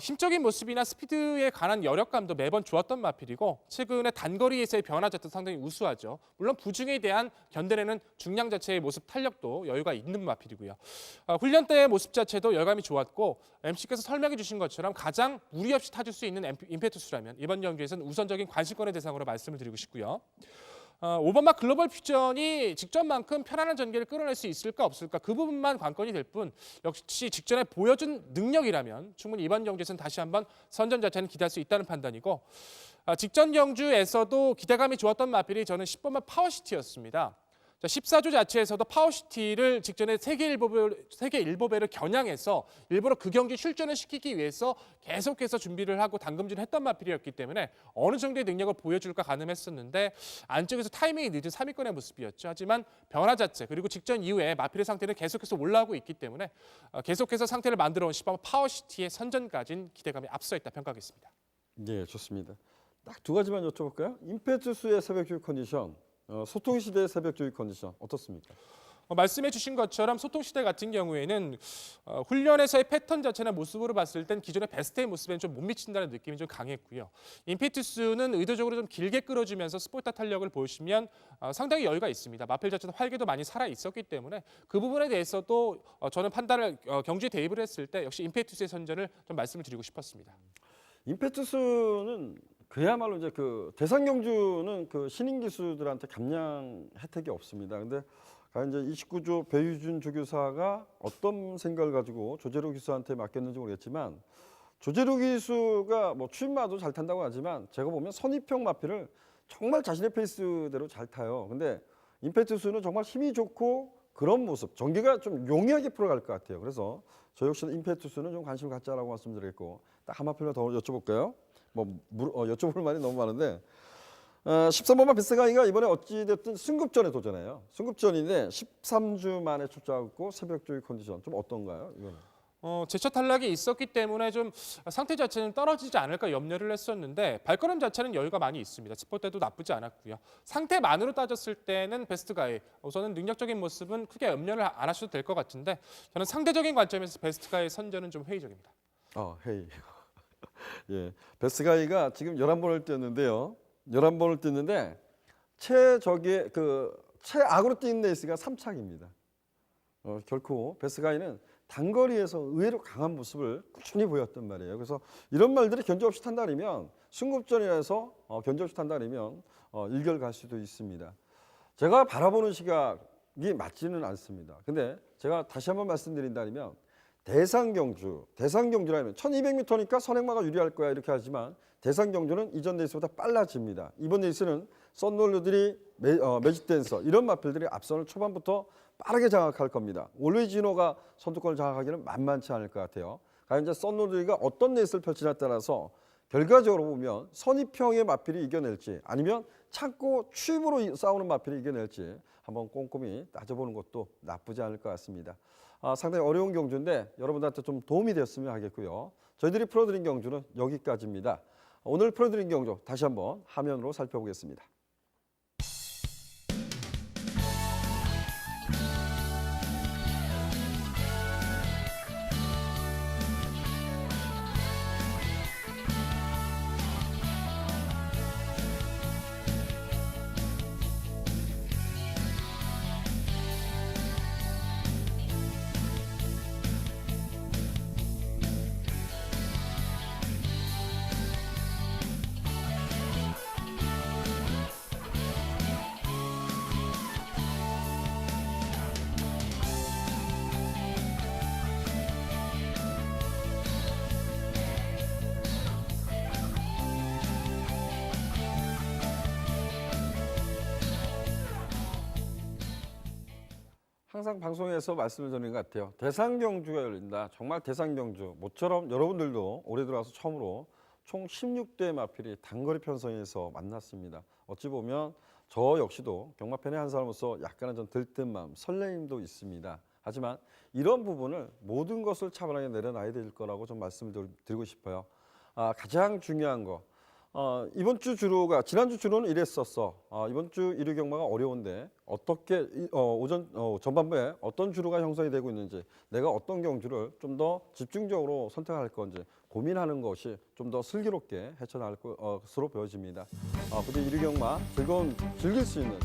힘적인 모습이나 스피드에 관한 여력감도 매번 좋았던 마필이고 최근에 단거리에서의 변화 자체도 상당히 우수하죠. 물론 부중에 대한 견뎌내는 중량 자체의 모습 탄력도 여유가 있는 마필이고요. 훈련 때의 모습 자체도 열감이 좋았고 MC께서 설명해 주신 것처럼 가장 무리 없이 타줄 수 있는 임페투스라면 이번 경기에서는 우선적인 관심권의 대상으로 말씀을 드리고 싶고요. 5번마 글로벌 퓨전이 직전만큼 편안한 전개를 끌어낼 수 있을까 없을까 그 부분만 관건이 될 뿐 역시 직전에 보여준 능력이라면 충분히 이번 경주에서는 다시 한번 선전 자체는 기대할 수 있다는 판단이고 직전 경주에서도 기대감이 좋았던 마필이 저는 10번마 파워시티였습니다. 자, 14조 자체에서도 파워시티를 직전에 세계 일보배를 겨냥해서 일부러 그 경기 출전을 시키기 위해서 계속해서 준비를 하고 당금질을 했던 마필이었기 때문에 어느 정도의 능력을 보여줄까 가늠했었는데 안쪽에서 타이밍이 늦은 3위권의 모습이었죠. 하지만 변화 자체 그리고 직전 이후에 마필의 상태는 계속해서 올라오고 있기 때문에 계속해서 상태를 만들어온 시바마 파워시티의 선전까지는 기대감이 앞서 있다 평가하겠습니다. 네, 좋습니다. 딱 두 가지만 여쭤볼까요? 임페투스의 새벽 주의 컨디션, 소통 시대의 새벽 주의 컨디션 어떻습니까? 말씀해 주신 것처럼 소통시대 같은 경우에는 훈련에서의 패턴 자체나 모습으로 봤을 땐 기존의 베스트의 모습에는 좀 못 미친다는 느낌이 좀 강했고요. 임페투스는 의도적으로 좀 길게 끌어주면서 스포타 탄력을 보시면 상당히 여유가 있습니다. 마필 자체도 활기도 많이 살아 있었기 때문에 그 부분에 대해서도 저는 판단을 경주에 대입을 했을 때 역시 임페투스의 선전을 좀 말씀을 드리고 싶었습니다. 임페투스는 그야말로 이제 그 대상 경주는 그 신인 기수들한테 감량 혜택이 없습니다. 근데 과연 이제 29조 배유준 조교사가 어떤 생각을 가지고 조재로 기수한테 맡겼는지 모르겠지만 조재로 기수가 뭐 추임마도 잘 탄다고 하지만 제가 보면 선입형 마필을 정말 자신의 페이스대로 잘 타요. 근데 임페투스는 정말 힘이 좋고 그런 모습, 전개가 좀 용이하게 풀어갈 것 같아요. 그래서 저 역시 임페투스는 좀 관심을 갖자라고 말씀드리겠고 딱 한 마필만 더 여쭤볼까요? 여쭤볼 말이 너무 많은데 13번마 베스가이가 이번에 어찌됐든 승급전에 도전해요. 승급전인데 13주 만에 출전하고 새벽 주의 컨디션 좀 어떤가요? 이거는? 제첫 탈락이 있었기 때문에 좀 상태 자체는 떨어지지 않을까 염려를 했었는데 발걸음 자체는 여유가 많이 있습니다. 스포 때도 나쁘지 않았고요. 상태만으로 따졌을 때는 베스트가이 우선은 능력적인 모습은 크게 염려를 안 하셔도 될 것 같은데 저는 상대적인 관점에서 베스트가이 선전은 좀 회의적입니다. 회의. 예, 베스가이가 지금 11번을 뛰었는데요. 11번을 뛰었는데 최악으로 뛴 레이스가 3착입니다. 결코 베스가이는 단거리에서 의외로 강한 모습을 꾸준히 보였단 말이에요. 그래서 이런 말들이 견제 없이 탄다면 승급전이라서 견제 없이 탄다면 일결 갈 수도 있습니다. 제가 바라보는 시각이 맞지는 않습니다. 근데 제가 다시 한번 말씀드린다면 대상 경주라면 1200m니까 선행마가 유리할 거야 이렇게 하지만 대상 경주는 이전 레이스보다 빨라집니다. 이번 레이스는 썬롤러들이 매직 댄서 이런 마필들이 앞선을 초반부터 빠르게 장악할 겁니다. 올웨이지노가 선두권을 장악하기는 만만치 않을 것 같아요. 과연 이제 썬롤러들이 어떤 레이스를 펼치냐에 따라서 결과적으로 보면 선입형의 마필이 이겨낼지 아니면 참고 추임으로 싸우는 마필이 이겨낼지 한번 꼼꼼히 따져보는 것도 나쁘지 않을 것 같습니다. 상당히 어려운 경주인데 여러분들한테 좀 도움이 되었으면 하겠고요. 저희들이 풀어드린 경주는 여기까지입니다. 오늘 풀어드린 경주 다시 한번 화면으로 살펴보겠습니다. 항상 방송에서 말씀을 드리는 것 같아요. 대상 경주가 열린다. 정말 대상 경주. 모처럼 여러분들도 올해 들어와서 처음으로 총 16대 마필이 단거리 편성에서 만났습니다. 어찌 보면 저 역시도 경마팬의 한 사람으로서 약간은 좀 들뜬 마음, 설레임도 있습니다. 하지만 이런 부분을 모든 것을 차분하게 내려놔야 될 거라고 좀 말씀을 드리고 싶어요. 가장 중요한 거. 이번 주 주로가 지난주 주로는 이랬었어. 이번 주 일요 경마가 어려운데 어떻게 전반부에 어떤 주로가 형성이 되고 있는지 내가 어떤 경주를 좀 더 집중적으로 선택할 건지 고민하는 것이 좀 더 슬기롭게 헤쳐나갈 것으로 보여집니다. 부디 일요 경마 즐길 수 있는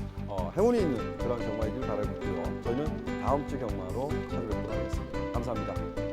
행운이 있는 그런 경마이길 바라고요. 저희는 다음 주 경마로 찾아뵙도록 하겠습니다. 감사합니다.